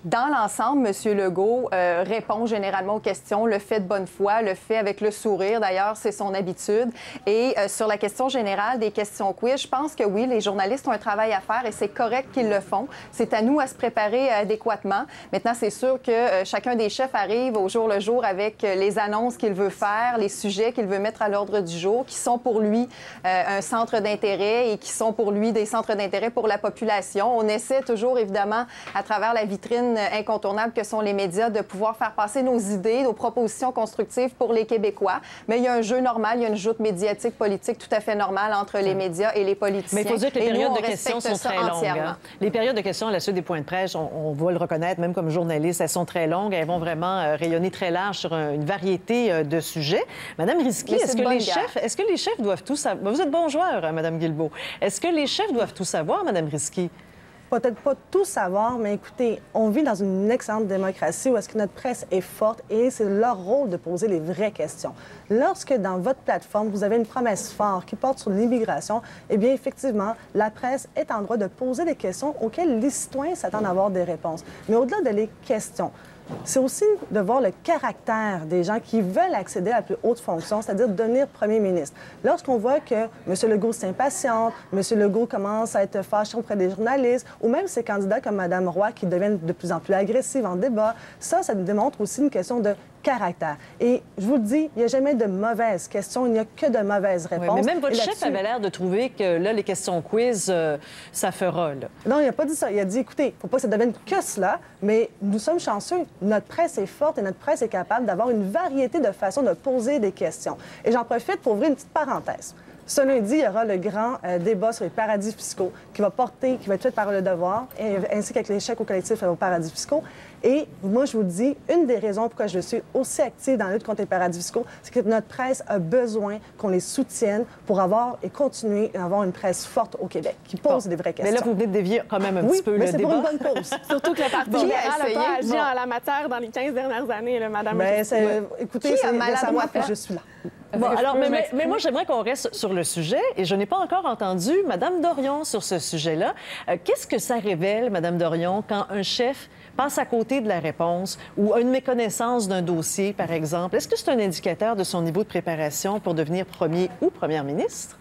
dans l'ensemble, M. Legault répond généralement aux questions, le fait de bonne foi, le fait avec le sourire. D'ailleurs, c'est son habitude. Et sur la question générale des questions quiz, je pense que oui, les journalistes ont un travail à faire et c'est correct qu'ils le font. C'est à nous à se préparer adéquatement. Maintenant, c'est sûr que chacun des chefs arrive au jour le jour avec les annonces qu'il veut faire, les sujets qu'il veut mettre à l'ordre du jour, qui sont pour lui un centre d'intérêt et qui sont pour lui des centres d'intérêt pour la population. On essaie toujours, évidemment, à travers la vitrine incontournable que sont les médias, de pouvoir faire passer nos idées, nos propositions constructives pour les Québécois. Mais il y a un jeu normal, il y a une joute médiatique, politique tout à fait normale entre les médias et les politiciens. Mais il faut dire que les périodes de questions sont très longues. Hein? Les périodes de questions à la suite des points de presse, on va le reconnaître, même comme journaliste, elles sont très longues. Elles vont vraiment rayonner très large sur une variété de sujets. Madame Risky, est-ce que les chefs doivent tout savoir? Vous êtes bon joueur, Madame Guilbeault. Est-ce que les chefs doivent tout savoir, Madame Risky? Peut-être pas tout savoir, mais écoutez, on vit dans une excellente démocratie où est-ce que notre presse est forte et c'est leur rôle de poser les vraies questions. Lorsque dans votre plateforme, vous avez une promesse forte qui porte sur l'immigration, eh bien, effectivement, la presse est en droit de poser des questions auxquelles les citoyens s'attendent à avoir des réponses. Mais au-delà de les questions, c'est aussi de voir le caractère des gens qui veulent accéder à la plus haute fonction, c'est-à-dire devenir premier ministre. Lorsqu'on voit que M. Legault s'impatiente, M. Legault commence à être fâché auprès des journalistes, ou même ses candidats comme Mme Roy qui deviennent de plus en plus agressives en débat, ça nous démontre aussi une question de caractère. Et je vous le dis, il n'y a jamais de mauvaises questions, il n'y a que de mauvaises réponses. Oui, mais même votre chef avait l'air de trouver que là, les questions quiz, ça fera. Là. Non, il n'a pas dit ça. Il a dit, écoutez, il ne faut pas que ça devienne que cela, mais nous sommes chanceux. Notre presse est forte et notre presse est capable d'avoir une variété de façons de poser des questions. Et j'en profite pour ouvrir une petite parenthèse. Ce lundi, il y aura le grand débat sur les paradis fiscaux qui va être fait par Le Devoir, ainsi qu'avec les chèques aux collectifs aux paradis fiscaux. Et moi, je vous dis, une des raisons pourquoi je suis aussi active dans la lutte contre les paradis fiscaux, c'est que notre presse a besoin qu'on les soutienne pour avoir et continuer à avoir une presse forte au Québec qui pose des vraies questions. Mais là, vous venez de dévier quand même un petit peu le débat. Oui, mais c'est pour une bonne cause. Surtout que le Parti libéral n'a pas agi en la matière dans les 15 dernières années, là, Mme. Écoutez, c'est récemment que je suis là. Bon, alors, mais moi, j'aimerais qu'on reste sur le sujet et je n'ai pas encore entendu Mme Dorion sur ce sujet-là. Qu'est-ce que ça révèle, Mme Dorion, quand un chef passe à côté de la réponse ou a une méconnaissance d'un dossier, par exemple? Est-ce que c'est un indicateur de son niveau de préparation pour devenir premier ou première ministre?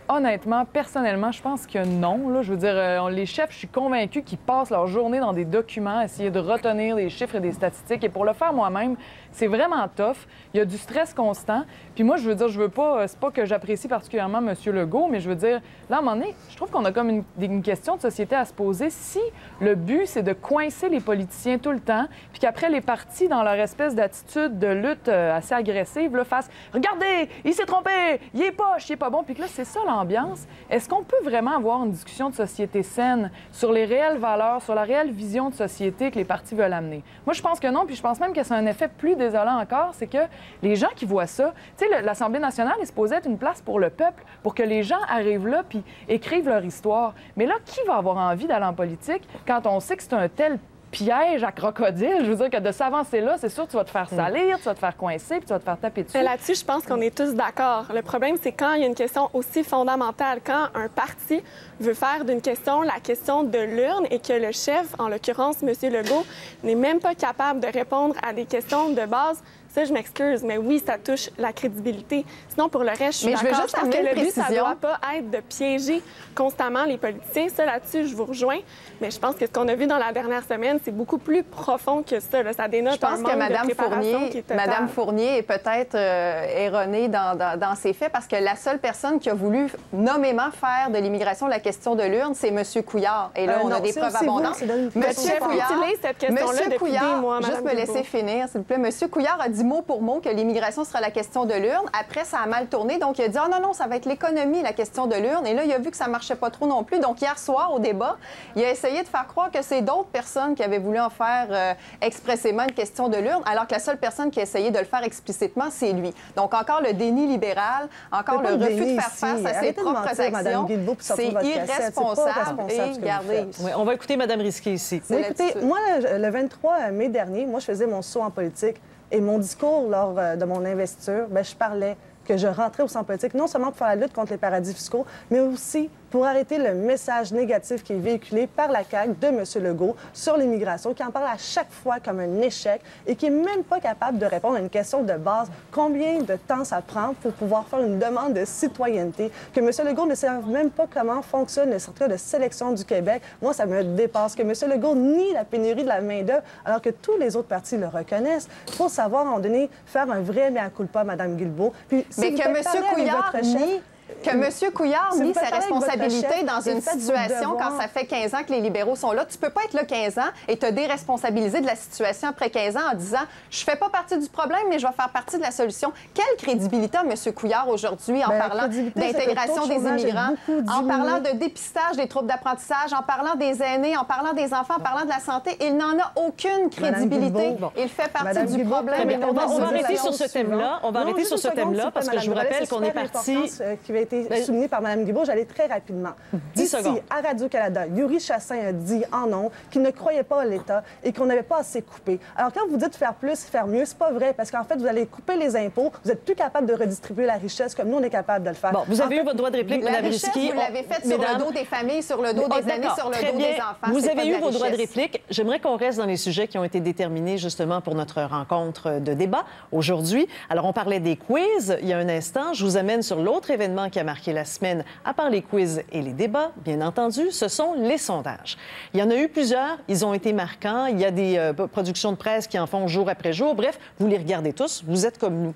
Honnêtement, personnellement, je pense que non. Là, je veux dire, les chefs, je suis convaincue qu'ils passent leur journée dans des documents, essayer de retenir des chiffres et des statistiques. Et pour le faire moi-même, c'est vraiment tough. Il y a du stress constant. Puis moi, je veux dire, je veux pas... C'est pas que j'apprécie particulièrement M. Legault, mais je veux dire, là, à un moment donné, je trouve qu'on a comme une question de société à se poser. Si le but, c'est de coincer les politiciens tout le temps, puis qu'après, les partis, dans leur espèce d'attitude de lutte assez agressive, là, fassent « Regardez, il s'est trompé, il est poche, il est pas bon », puis que là, c'est ça l'ambiance. Est-ce qu'on peut vraiment avoir une discussion de société saine sur les réelles valeurs, sur la réelle vision de société que les partis veulent amener? Moi, je pense que non, puis je pense même que c'est un effet plus désolant encore, c'est que les gens qui voient ça, tu sais, l'Assemblée nationale est supposée être une place pour le peuple, pour que les gens arrivent là puis écrivent leur histoire. Mais là, qui va avoir envie d'aller en politique quand on sait que c'est un tel piège à crocodile. Je veux dire que de s'avancer là, c'est sûr que tu vas te faire salir, tu vas te faire coincer, puis tu vas te faire taper dessus. Mais là-dessus, je pense qu'on est tous d'accord. Le problème, c'est quand il y a une question aussi fondamentale, quand un parti veut faire d'une question la question de l'urne et que le chef, en l'occurrence M. Legault, n'est même pas capable de répondre à des questions de base. Ça, je m'excuse, mais oui, ça touche la crédibilité. Sinon, pour le reste, je suis d'accord. Je pense que le but, ça ne doit pas être de piéger constamment les politiciens. Ça, là-dessus, je vous rejoins. Mais je pense que ce qu'on a vu dans la dernière semaine, c'est beaucoup plus profond que ça. Là. Ça dénote un manque de préparation qui est total. Mme Fournier est peut-être erronée dans ses faits parce que la seule personne qui a voulu nommément faire de l'immigration la question de l'urne, c'est M. Couillard. Et là, on a des preuves abondantes. M. Couillard, cette question-là depuis des mois, juste me laisser finir, s'il vous plaît. M. Couillard a dit mot pour mot que l'immigration sera la question de l'urne. Après, ça a mal tourné. Donc, il a dit, oh non, ça va être l'économie, la question de l'urne. Et là, il a vu que ça marchait pas trop non plus. Donc, hier soir, au débat, il a essayé de faire croire que c'est d'autres personnes qui avaient voulu en faire expressément une question de l'urne, alors que la seule personne qui a essayé de le faire expliquer, c'est lui. Donc, encore le déni libéral, encore le refus de faire face à ses propres actions. C'est irresponsable. Et regardez. Oui, on va écouter Mme Risky ici. Oui, écoutez, moi, le 23 mai dernier, je faisais mon saut en politique. Et mon discours lors de mon investiture, je parlais que je rentrais au centre politique, non seulement pour faire la lutte contre les paradis fiscaux, mais aussi pour arrêter le message négatif qui est véhiculé par la CAQ de M. Legault sur l'immigration, qui en parle à chaque fois comme un échec et qui n'est même pas capable de répondre à une question de base. Combien de temps ça prend pour pouvoir faire une demande de citoyenneté? Que M. Legault ne sait même pas comment fonctionne le certificat de sélection du Québec. Moi, ça me dépasse. Que M. Legault nie la pénurie de la main-d'œuvre alors que tous les autres partis le reconnaissent. Il faut savoir, à un moment donné, faire un vrai mea culpa, Mme Guilbeault. Puis, mais que M. Couillard nie... Que M. Couillard nie sa responsabilité dans une situation quand ça fait 15 ans que les libéraux sont là. Tu peux pas être là 15 ans et te déresponsabiliser de la situation après 15 ans en disant « Je fais pas partie du problème, mais je vais faire partie de la solution ». Quelle crédibilité a M. Couillard aujourd'hui en parlant d'intégration des immigrants, en parlant de dépistage des troubles d'apprentissage, en parlant des aînés, en parlant des enfants, en parlant de la santé? Il n'en a aucune crédibilité. Il fait partie du problème. On va arrêter sur ce thème-là. On va arrêter sur ce thème-là parce que je vous rappelle qu'on est parti... qui avait été souligné par Mme Guilbeault, j'allais très rapidement. 10 secondes. À Radio-Canada, Yuri Chassin a dit en ondes qu'il ne croyait pas à l'État et qu'on n'avait pas assez coupé. Alors, quand vous dites faire plus, faire mieux, c'est pas vrai, parce qu'en fait, vous allez couper les impôts, vous n'êtes plus capable de redistribuer la richesse comme nous, on est capable de le faire. Bon, vous avez eu votre droit de réplique, Mme Risky. Vous l'avez fait sur le dos des familles, sur le dos des aînés, sur le dos des enfants. Vous avez eu vos droits de réplique. J'aimerais qu'on reste dans les sujets qui ont été déterminés justement pour notre rencontre de débat aujourd'hui. Alors, on parlait des quiz il y a un instant. Je vous amène sur l'autre événement qui a marqué la semaine. À part les quiz et les débats, bien entendu, ce sont les sondages. Il y en a eu plusieurs. Ils ont été marquants. Il y a des productions de presse qui en font jour après jour. Bref, vous les regardez tous. Vous êtes comme nous.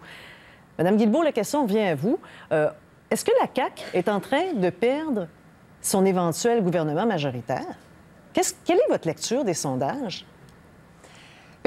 Madame Guilbeault, la question vient à vous. Est-ce que la CAQ est en train de perdre son éventuel gouvernement majoritaire? Quelle est votre lecture des sondages?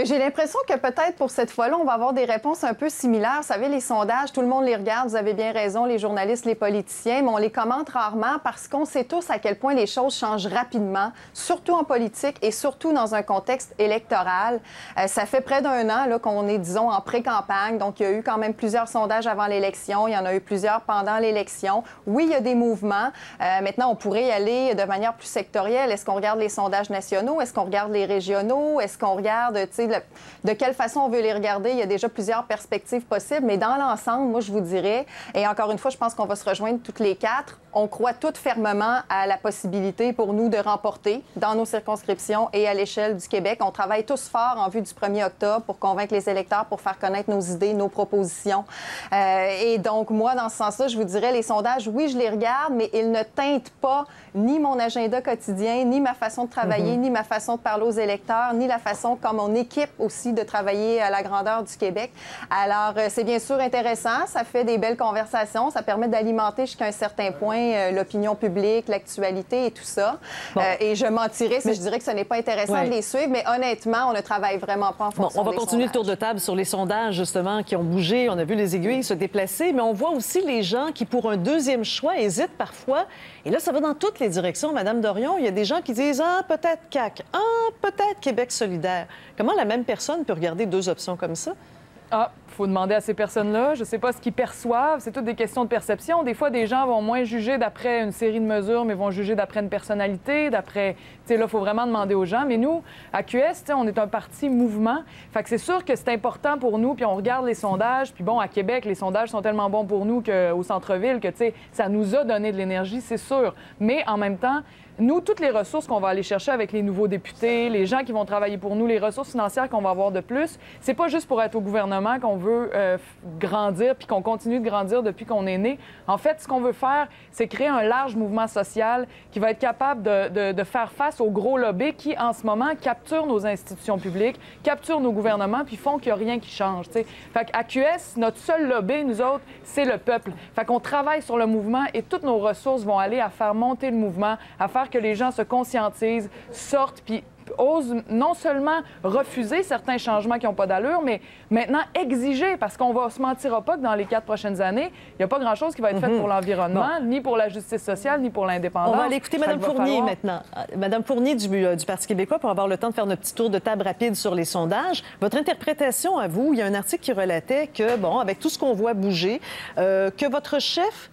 J'ai l'impression que peut-être pour cette fois-là, on va avoir des réponses un peu similaires. Vous savez, les sondages, tout le monde les regarde, vous avez bien raison, les journalistes, les politiciens, mais on les commente rarement parce qu'on sait tous à quel point les choses changent rapidement, surtout en politique et surtout dans un contexte électoral. Ça fait près d'un an là, qu'on est, disons, en pré-campagne, donc il y a eu quand même plusieurs sondages avant l'élection, il y en a eu plusieurs pendant l'élection. Oui, il y a des mouvements. Maintenant, on pourrait y aller de manière plus sectorielle. Est-ce qu'on regarde les sondages nationaux? Est-ce qu'on regarde les régionaux? Est-ce qu'on regarde, tu sais, de quelle façon on veut les regarder? Il y a déjà plusieurs perspectives possibles, mais dans l'ensemble, moi, je vous dirais, et encore une fois, je pense qu'on va se rejoindre toutes les quatre, on croit toutes fermement à la possibilité pour nous de remporter dans nos circonscriptions et à l'échelle du Québec. On travaille tous fort en vue du 1er octobre pour convaincre les électeurs, pour faire connaître nos idées, nos propositions. Et donc, moi, dans ce sens-là, je vous dirais, les sondages, oui, je les regarde, mais ils ne teintent pas ni mon agenda quotidien, ni ma façon de travailler, ni ma façon de parler aux électeurs, ni la façon comme on équipe aussi de travailler à la grandeur du Québec. Alors, c'est bien sûr intéressant, ça fait des belles conversations, ça permet d'alimenter jusqu'à un certain point l'opinion publique, l'actualité et tout ça. Bon. Et je mentirais si je dirais que ce n'est pas intéressant de les suivre, mais honnêtement, on ne travaille vraiment pas en fonction on va continuer le tour de table sur les sondages, justement, qui ont bougé. On a vu les aiguilles se déplacer, mais on voit aussi les gens qui, pour un deuxième choix, hésitent parfois. Et là, ça va dans toutes les directions. Madame Dorion, il y a des gens qui disent « Ah, peut-être CAQ. Ah, peut-être Québec solidaire. » Comment la même personne peut regarder deux options comme ça? Ah, faut demander à ces personnes-là. Je ne sais pas ce qu'ils perçoivent. C'est toutes des questions de perception. Des fois, des gens vont moins juger d'après une série de mesures, mais vont juger d'après une personnalité, d'après... Tu sais, là, il faut vraiment demander aux gens. Mais nous, à QS, on est un parti mouvement. Fait que c'est sûr que c'est important pour nous, puis on regarde les sondages. Puis bon, à Québec, les sondages sont tellement bons pour nous qu'au centre-ville que, tu sais, ça nous a donné de l'énergie, c'est sûr. Mais en même temps, nous, toutes les ressources qu'on va aller chercher avec les nouveaux députés, les gens qui vont travailler pour nous, les ressources financières qu'on va avoir de plus, c'est pas juste pour être au gouvernement qu'on veut grandir puis qu'on continue de grandir depuis qu'on est né. En fait, ce qu'on veut faire, c'est créer un large mouvement social qui va être capable de faire face aux gros lobbies qui, en ce moment, capturent nos institutions publiques, capturent nos gouvernements puis font qu'il n'y a rien qui change. T'sais. Fait qu'à QS, notre seul lobby, nous autres, c'est le peuple. Fait qu'on travaille sur le mouvement et toutes nos ressources vont aller à faire monter le mouvement, à faire que les gens se conscientisent, sortent, puis osent non seulement refuser certains changements qui n'ont pas d'allure, mais maintenant exiger, parce qu'on ne se mentira pas que dans les 4 prochaines années, il n'y a pas grand-chose qui va être fait pour l'environnement, ni pour la justice sociale, ni pour l'indépendance. On va aller écouter Mme Fournier maintenant. Mme Fournier du Parti québécois, pour avoir le temps de faire notre petit tour de table rapide sur les sondages. Votre interprétation à vous, il y a un article qui relatait que, bon, avec tout ce qu'on voit bouger, que votre chef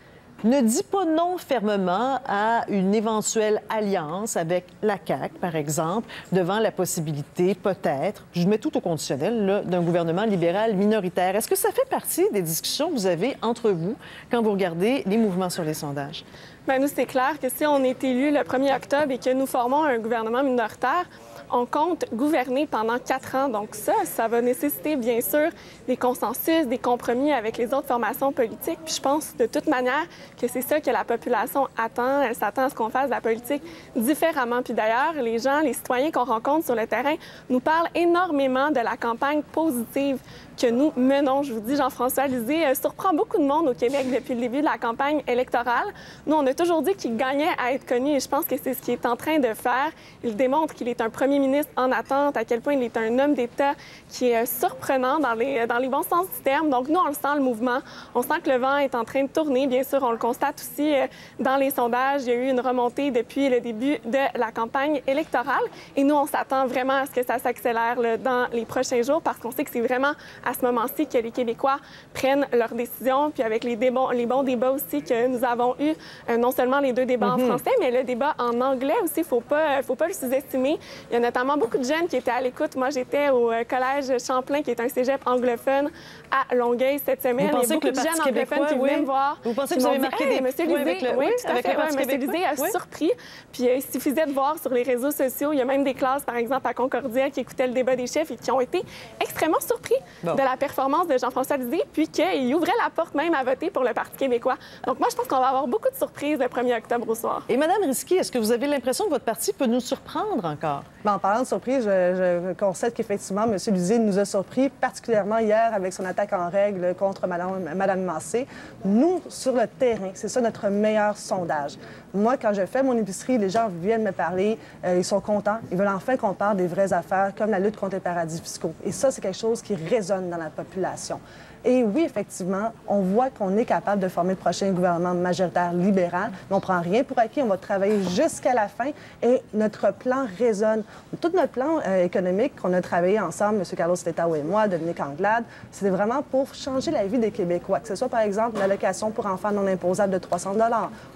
ne dit pas non fermement à une éventuelle alliance avec la CAQ, par exemple, devant la possibilité, peut-être, je mets tout au conditionnel, d'un gouvernement libéral minoritaire. Est-ce que ça fait partie des discussions que vous avez entre vous quand vous regardez les mouvements sur les sondages? Bien, nous, c'est clair que si on est élu le 1er octobre et que nous formons un gouvernement minoritaire, on compte gouverner pendant 4 ans. Donc ça va nécessiter, bien sûr, des consensus, des compromis avec les autres formations politiques. Puis je pense, de toute manière, que c'est ça que la population attend. Elle s'attend à ce qu'on fasse de la politique différemment. Puis d'ailleurs, les gens, les citoyens qu'on rencontre sur le terrain nous parlent énormément de la campagne positive que nous menons. Je vous dis, Jean-François Lisée surprend beaucoup de monde au Québec depuis le début de la campagne électorale. Nous, on a toujours dit qu'il gagnait à être connu et je pense que c'est ce qu'il est en train de faire. Il démontre qu'il est un premier ministre en attente, à quel point il est un homme d'État qui est surprenant dans les bons sens du terme. Donc, nous, on le sent, le mouvement. On sent que le vent est en train de tourner. Bien sûr, on le constate aussi dans les sondages. Il y a eu une remontée depuis le début de la campagne électorale. Et nous, on s'attend vraiment à ce que ça s'accélère dans les prochains jours parce qu'on sait que c'est vraiment à ce moment-ci que les Québécois prennent leurs décisions. Puis avec les bons débats aussi que nous avons eus, non seulement les 2 débats en français, mais le débat en anglais aussi, il ne faut pas le sous-estimer. Il y a notamment beaucoup de jeunes qui étaient à l'écoute. Moi, j'étais au Collège Champlain, qui est un cégep anglophone, à Longueuil cette semaine. Vous pensez il y a beaucoup de jeunes anglophones qui venaient me voir. Vous pensez que vous avez marqué des points avec le... Oui, tout à fait. M. Lisée a surpris. Puis il suffisait de voir sur les réseaux sociaux, il y a même des classes, par exemple, à Concordia, qui écoutaient le débat des chefs et qui ont été extrêmement surpris de la performance de Jean-François Lisée, puis qu'il ouvrait la porte même à voter pour le Parti québécois. Donc moi, je pense qu'on va avoir beaucoup de surprises le 1er octobre au soir. Et Mme Risky, est-ce que vous avez l'impression que votre parti peut nous surprendre encore? Bien, en parlant de surprise, je constate qu'effectivement, M. Lisée nous a surpris, particulièrement hier avec son attaque en règle contre Mme Massé. Nous, sur le terrain, c'est ça notre meilleur sondage. Moi, quand je fais mon épicerie, les gens viennent me parler, ils sont contents, ils veulent enfin qu'on parle des vraies affaires, comme la lutte contre les paradis fiscaux. Et ça, c'est quelque chose qui résonne dans la population. Et oui, effectivement, on voit qu'on est capable de former le prochain gouvernement majoritaire libéral, mais on ne prend rien pour acquis, on va travailler jusqu'à la fin et notre plan résonne. Tout notre plan économique qu'on a travaillé ensemble, M. Carlos Letao et moi, Dominique Anglade, c'était vraiment pour changer la vie des Québécois, que ce soit par exemple l'allocation pour enfants non imposables de 300 $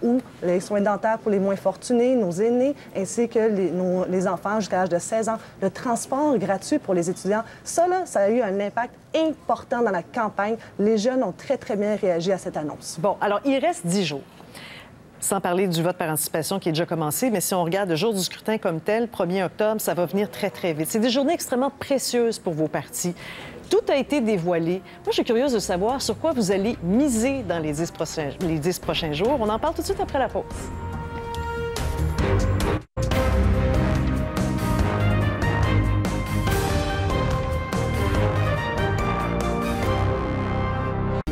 ou les soins dentaires pour les moins fortunés, nos aînés, ainsi que les enfants jusqu'à l'âge de 16 ans, le transport gratuit pour les étudiants. Ça, là, ça a eu un impact important dans la campagne. Les jeunes ont très, très bien réagi à cette annonce. Bon, alors, il reste 10 jours. Sans parler du vote par anticipation qui est déjà commencé, mais si on regarde le jour du scrutin comme tel, 1er octobre, ça va venir très, très vite. C'est des journées extrêmement précieuses pour vos partis. Tout a été dévoilé. Moi, je suis curieuse de savoir sur quoi vous allez miser dans les 10 prochains jours. On en parle tout de suite après la pause.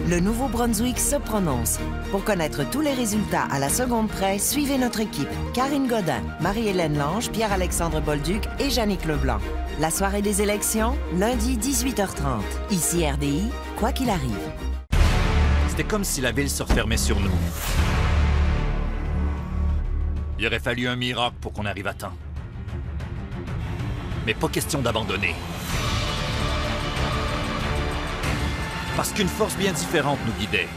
Le Nouveau-Brunswick se prononce. Pour connaître tous les résultats à la seconde près, suivez notre équipe. Karine Godin, Marie-Hélène Lange, Pierre-Alexandre Bolduc et Jannick Leblanc. La soirée des élections, lundi 18h30. Ici RDI, quoi qu'il arrive. C'était comme si la ville se refermait sur nous. Il aurait fallu un miracle pour qu'on arrive à temps. Mais pas question d'abandonner. Parce qu'une force bien différente nous guidait.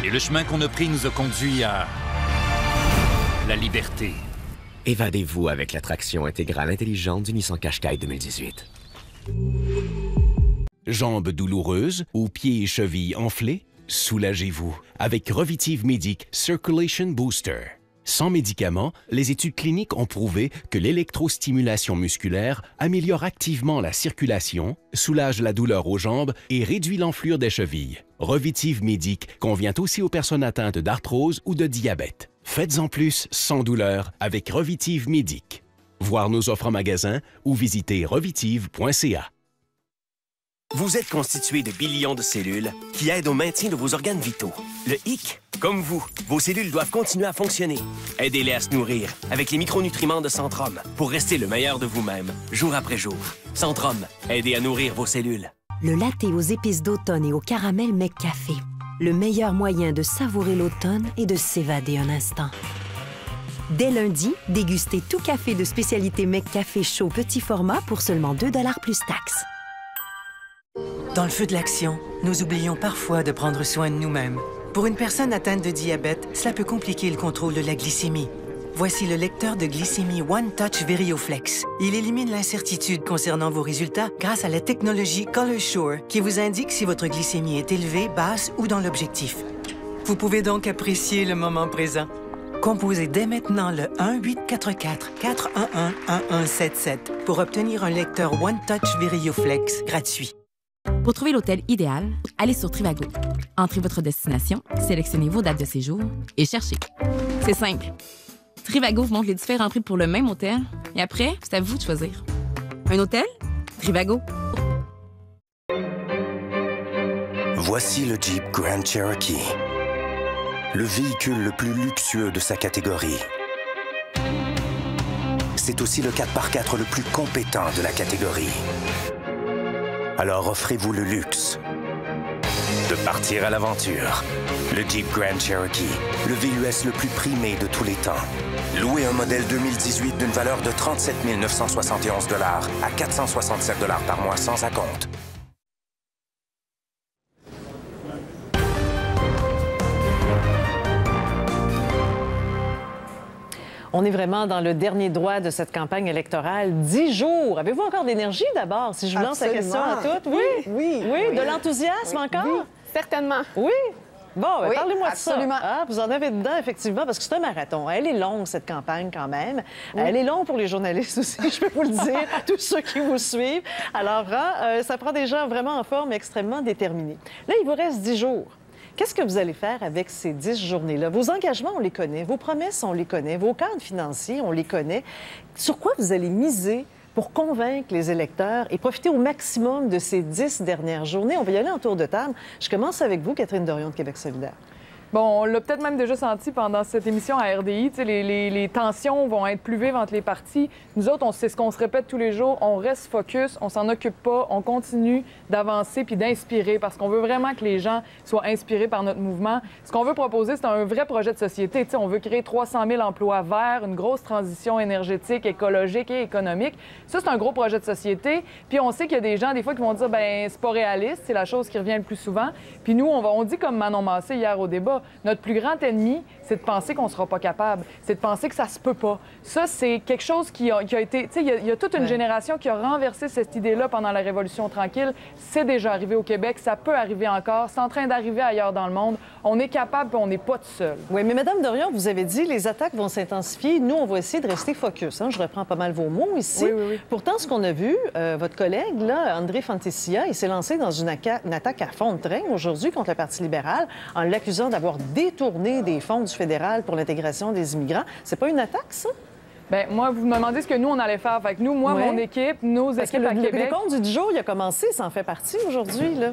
Et le chemin qu'on a pris nous a conduit à la liberté. Évadez-vous avec l'attraction intégrale intelligente du Nissan Qashqai 2018. Jambes douloureuses ou pieds et chevilles enflés? Soulagez-vous avec Revitive Medic Circulation Booster. Sans médicaments, les études cliniques ont prouvé que l'électrostimulation musculaire améliore activement la circulation, soulage la douleur aux jambes et réduit l'enflure des chevilles. Revitive Medic convient aussi aux personnes atteintes d'arthrose ou de diabète. Faites-en plus sans douleur avec Revitive Medic. Voir nos offres en magasin ou visiter revitive.ca. Vous êtes constitué de billions de cellules qui aident au maintien de vos organes vitaux. Le hic, comme vous, vos cellules doivent continuer à fonctionner. Aidez-les à se nourrir avec les micronutriments de Centrum pour rester le meilleur de vous-même, jour après jour. Centrum, aidez à nourrir vos cellules. Le latte aux épices d'automne et au caramel McCafé. Le meilleur moyen de savourer l'automne et de s'évader un instant. Dès lundi, dégustez tout café de spécialité McCafé chaud petit format pour seulement 2 $ plus taxes. Dans le feu de l'action, nous oublions parfois de prendre soin de nous-mêmes. Pour une personne atteinte de diabète, cela peut compliquer le contrôle de la glycémie. Voici le lecteur de glycémie One Touch VerioFlex. Il élimine l'incertitude concernant vos résultats grâce à la technologie ColorSure qui vous indique si votre glycémie est élevée, basse ou dans l'objectif. Vous pouvez donc apprécier le moment présent. Composez dès maintenant le 1-844-411-1177 pour obtenir un lecteur One Touch VerioFlex gratuit. Pour trouver l'hôtel idéal, allez sur Trivago. Entrez votre destination, sélectionnez vos dates de séjour et cherchez. C'est simple. Trivago vous montre les différents prix pour le même hôtel et après, c'est à vous de choisir. Un hôtel? Trivago. Voici le Jeep Grand Cherokee. Le véhicule le plus luxueux de sa catégorie. C'est aussi le 4x4 le plus compétent de la catégorie. Alors offrez-vous le luxe de partir à l'aventure. Le Jeep Grand Cherokee, le VUS le plus primé de tous les temps. Louez un modèle 2018 d'une valeur de 37 971 $ à 467 $ par mois sans acompte. On est vraiment dans le dernier droit de cette campagne électorale. 10 jours. Avez-vous encore de l'énergie d'abord, si je vous lance la question à toutes? Oui, oui. Oui, de l'enthousiasme encore? Oui, certainement. Oui. Bon, oui, parlez-moi de ça. absolument. Ah, vous en avez dedans, effectivement, parce que c'est un marathon. Elle est longue, cette campagne, quand même. Oui. Elle est longue pour les journalistes aussi, je peux vous le dire, tous ceux qui vous suivent. Alors, ça prend des gens vraiment en forme et extrêmement déterminés. Là, il vous reste 10 jours. Qu'est-ce que vous allez faire avec ces 10 journées-là? Vos engagements, on les connaît. Vos promesses, on les connaît. Vos cadres financiers, on les connaît. Sur quoi vous allez miser pour convaincre les électeurs et profiter au maximum de ces 10 dernières journées? On va y aller en tour de table. Je commence avec vous, Catherine Dorion de Québec solidaire. Bon, on l'a peut-être même déjà senti pendant cette émission à RDI. Les tensions vont être plus vives entre les partis. Nous autres, c'est ce qu'on se répète tous les jours. On reste focus, on s'en occupe pas, on continue d'avancer puis d'inspirer parce qu'on veut vraiment que les gens soient inspirés par notre mouvement. Ce qu'on veut proposer, c'est un vrai projet de société. On veut créer 300 000 emplois verts, une grosse transition énergétique, écologique et économique. Ça, c'est un gros projet de société. Puis on sait qu'il y a des gens, des fois, qui vont dire, ben c'est pas réaliste, c'est la chose qui revient le plus souvent. Puis nous, on dit comme Manon Massé hier au débat, notre plus grand ennemi, c'est de penser qu'on ne sera pas capable. C'est de penser que ça se peut pas. Ça, c'est quelque chose qui a été... Tu sais, il y a toute une génération qui a renversé cette idée-là pendant la Révolution tranquille. C'est déjà arrivé au Québec. Ça peut arriver encore. C'est en train d'arriver ailleurs dans le monde. On est capable, puis on n'est pas tout seul. Oui, mais Mme Dorion, vous avez dit les attaques vont s'intensifier. Nous, on va essayer de rester focus. Hein? Je reprends pas mal vos mots ici. Oui, oui, oui. Pourtant, ce qu'on a vu, votre collègue, là, André Fantesia, il s'est lancé dans une attaque à fond de train aujourd'hui contre le Parti libéral en l'accusant d'avoir détourné des fonds du fédéral pour l'intégration des immigrants. C'est pas une attaque, ça? Bien, moi, vous me demandez ce que nous, on allait faire. Fait que nous, moi, mon équipe, nos équipes à Québec... Le compte du 10 jours, il a commencé, ça en fait partie aujourd'hui, là.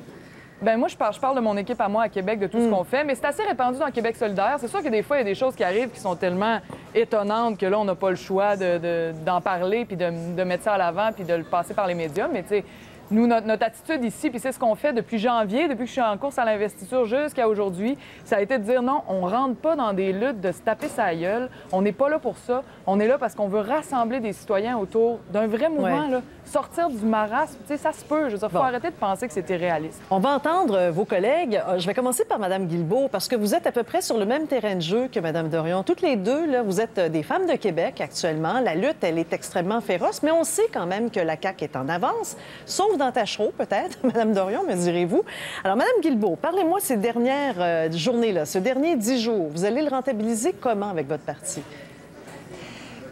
Bien, moi, je parle de mon équipe à moi à Québec, de tout ce qu'on fait, mais c'est assez répandu dans Québec solidaire. C'est sûr que des fois, il y a des choses qui arrivent qui sont tellement étonnantes que là, on n'a pas le choix d'en parler puis de mettre ça à l'avant puis de le passer par les médias. Mais tu sais, Nous, notre attitude ici, puis c'est ce qu'on fait depuis janvier, depuis que je suis en course à l'investiture jusqu'à aujourd'hui, ça a été de dire non, on rentre pas dans des luttes de se taper sa gueule. On n'est pas là pour ça. On est là parce qu'on veut rassembler des citoyens autour d'un vrai mouvement, là. Sortir du marasme, tu sais, ça se peut. Je veux dire, faut arrêter de penser que c'était réaliste. On va entendre vos collègues. Je vais commencer par Mme Guilbeault, parce que vous êtes à peu près sur le même terrain de jeu que Mme Dorion. Toutes les deux, là, vous êtes des femmes de Québec actuellement. La lutte, elle est extrêmement féroce, mais on sait quand même que la CAQ est en avance, sauf dans Tachereau, peut-être. Mme Dorion, me direz-vous. Alors, Mme Guilbeault, parlez-moi ces dernières journées-là, ce dernier 10 jours. Vous allez le rentabiliser comment avec votre parti?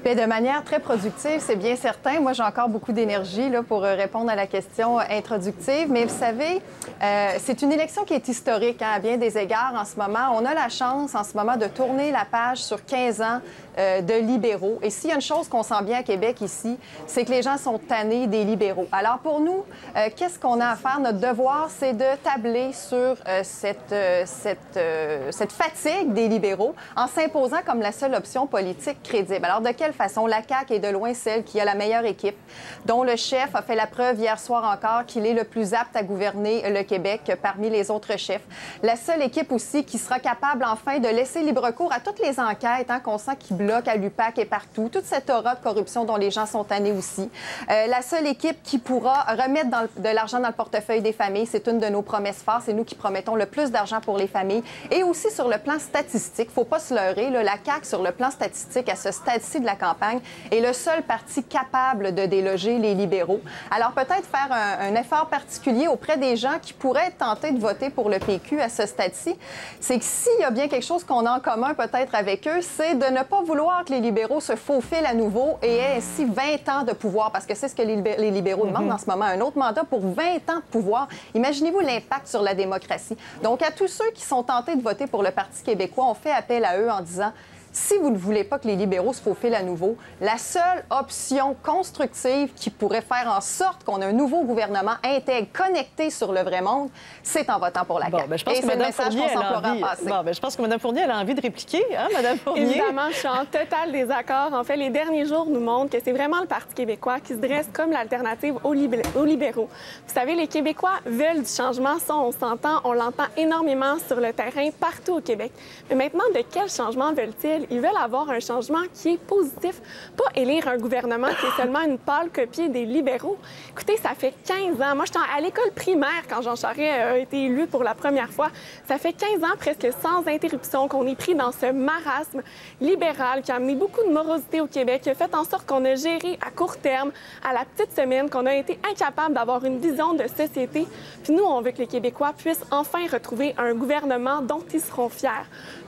Bien, de manière très productive, c'est bien certain. Moi, j'ai encore beaucoup d'énergie là, pour répondre à la question introductive. Mais vous savez, c'est une élection qui est historique à bien des égards en ce moment. On a la chance en ce moment de tourner la page sur 15 ans de libéraux. Et s'il y a une chose qu'on sent bien à Québec ici, c'est que les gens sont tannés des libéraux. Alors pour nous, qu'est-ce qu'on a à faire? Notre devoir, c'est de tabler sur cette fatigue des libéraux en s'imposant comme la seule option politique crédible. Alors de quelle façon? La CAQ est de loin celle qui a la meilleure équipe, dont le chef a fait la preuve hier soir encore qu'il est le plus apte à gouverner le Québec parmi les autres chefs. La seule équipe aussi qui sera capable enfin de laisser libre cours à toutes les enquêtes qu'on sent qui bloquent à l'UPAC et partout, toute cette aura de corruption dont les gens sont tannés aussi. La seule équipe qui pourra remettre de l'argent dans le portefeuille des familles, c'est une de nos promesses fortes. C'est nous qui promettons le plus d'argent pour les familles. Et aussi sur le plan statistique, il ne faut pas se leurrer, là, la CAQ, sur le plan statistique, à ce stade-ci de la campagne, est le seul parti capable de déloger les libéraux. Alors peut-être faire un effort particulier auprès des gens qui pourraient être tentés de voter pour le PQ à ce stade-ci, c'est que s'il y a bien quelque chose qu'on a en commun peut-être avec eux, c'est de ne pas vouloir que les libéraux se faufilent à nouveau et aient ainsi 20 ans de pouvoir, parce que c'est ce que les libéraux demandent en ce moment, un autre mandat pour 20 ans de pouvoir. Imaginez-vous l'impact sur la démocratie. Donc à tous ceux qui sont tentés de voter pour le Parti québécois, on fait appel à eux en disant: si vous ne voulez pas que les libéraux se faufilent à nouveau, la seule option constructive qui pourrait faire en sorte qu'on ait un nouveau gouvernement intègre, connecté sur le vrai monde, c'est en votant pour la CAQ. Je pense que Mme Fournier, je pense que Mme Fournier a envie de répliquer, hein, Mme Fournier? Évidemment, je suis en total désaccord. En fait, les derniers jours nous montrent que c'est vraiment le Parti québécois qui se dresse comme l'alternative aux libéraux. Vous savez, les Québécois veulent du changement, ça, on s'entend, on l'entend énormément sur le terrain, partout au Québec. Mais maintenant, de quel changement veulent-ils? Ils veulent avoir un changement qui est positif, pas élire un gouvernement qui est seulement une pâle copie des libéraux. Écoutez, ça fait 15 ans. Moi, j'étais à l'école primaire quand Jean Charest a été élu pour la première fois. Ça fait 15 ans, presque sans interruption, qu'on est pris dans ce marasme libéral qui a amené beaucoup de morosité au Québec, qui a fait en sorte qu'on a géré à court terme, à la petite semaine, qu'on a été incapable d'avoir une vision de société. Puis nous, on veut que les Québécois puissent enfin retrouver un gouvernement dont ils seront fiers.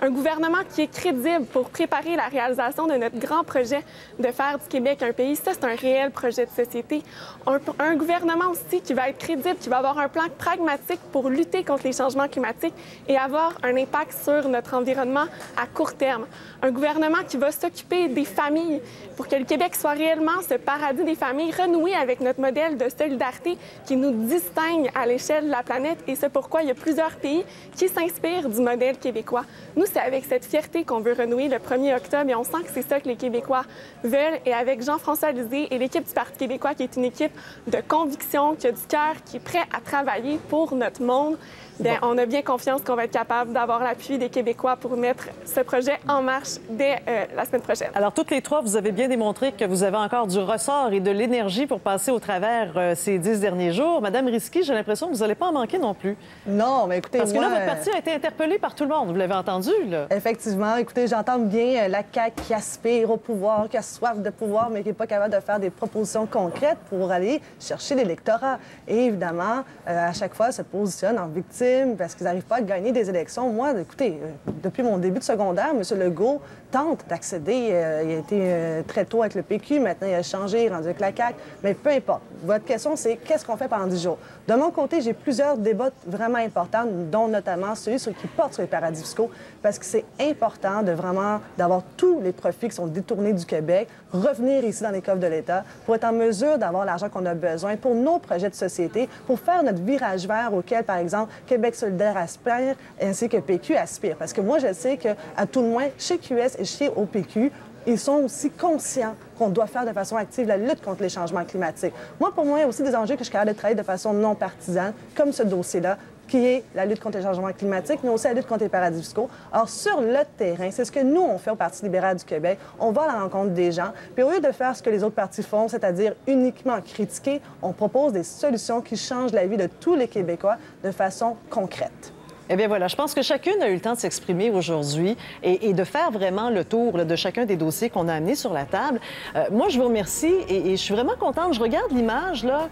Un gouvernement qui est crédible pour préparer la réalisation de notre grand projet de faire du Québec un pays. Ça, c'est un réel projet de société. Un gouvernement aussi qui va être crédible, qui va avoir un plan pragmatique pour lutter contre les changements climatiques et avoir un impact sur notre environnement à court terme. Un gouvernement qui va s'occuper des familles pour que le Québec soit réellement ce paradis des familles, renoué avec notre modèle de solidarité qui nous distingue à l'échelle de la planète. Et c'est pourquoi il y a plusieurs pays qui s'inspirent du modèle québécois. Nous, c'est avec cette fierté qu'on veut renouer le 1er octobre et on sent que c'est ça que les Québécois veulent. Et avec Jean-François Lisée et l'équipe du Parti québécois, qui est une équipe de conviction, qui a du cœur, qui est prêt à travailler pour notre monde, bien, on a bien confiance qu'on va être capable d'avoir l'appui des Québécois pour mettre ce projet en marche dès la semaine prochaine. Alors, toutes les trois, vous avez bien démontré que vous avez encore du ressort et de l'énergie pour passer au travers ces 10 derniers jours. Madame Risky, j'ai l'impression que vous n'allez pas en manquer non plus. Non, mais écoutez, parce que là, votre parti a été interpellé par tout le monde. Vous l'avez entendu, là? Effectivement. Écoutez, j'entends bien la CAQ qui aspire au pouvoir, qui a soif de pouvoir, mais qui n'est pas capable de faire des propositions concrètes pour aller chercher l'électorat. Et évidemment, à chaque fois, se positionne en victime parce qu'ils n'arrivent pas à gagner des élections. Moi, écoutez, depuis mon début de secondaire, M. Legault tente d'accéder. Il a été très tôt avec le PQ, maintenant il a changé, il est rendu avec la CAQ, mais peu importe. Votre question, c'est qu'est-ce qu'on fait pendant 10 jours? De mon côté, j'ai plusieurs débats vraiment importants, dont notamment celui qui porte sur les paradis fiscaux, parce que c'est important de vraiment d'avoir tous les profits qui sont détournés du Québec, revenir ici dans les coffres de l'État pour être en mesure d'avoir l'argent qu'on a besoin pour nos projets de société, pour faire notre virage vert auquel, par exemple, Québec solidaire aspire, ainsi que PQ aspire. Parce que moi, je sais qu'à tout le moins, chez QS et chez OPQ, ils sont aussi conscients qu'on doit faire de façon active la lutte contre les changements climatiques. Moi, pour moi, il y a aussi des enjeux que je suis capable de travailler de façon non partisane, comme ce dossier-là, qui est la lutte contre les changements climatiques, mais aussi la lutte contre les paradis fiscaux. Alors, sur le terrain, c'est ce que nous, on fait au Parti libéral du Québec. On va à la rencontre des gens. Puis au lieu de faire ce que les autres partis font, c'est-à-dire uniquement critiquer, on propose des solutions qui changent la vie de tous les Québécois de façon concrète. Eh bien voilà, je pense que chacune a eu le temps de s'exprimer aujourd'hui et de faire vraiment le tour là, de chacun des dossiers qu'on a amenés sur la table. Moi, je vous remercie et je suis vraiment contente. Je regarde l'image, là.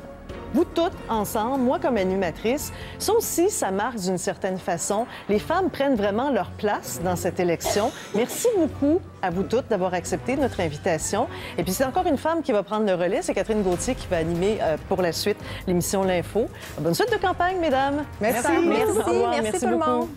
Vous toutes ensemble, moi comme animatrice, ça aussi, ça marque d'une certaine façon. Les femmes prennent vraiment leur place dans cette élection. Merci beaucoup à vous toutes d'avoir accepté notre invitation. Et puis, c'est encore une femme qui va prendre le relais. C'est Catherine Gauthier qui va animer pour la suite l'émission L'Info. Bonne suite de campagne, mesdames. Merci. Merci. Merci tout le monde.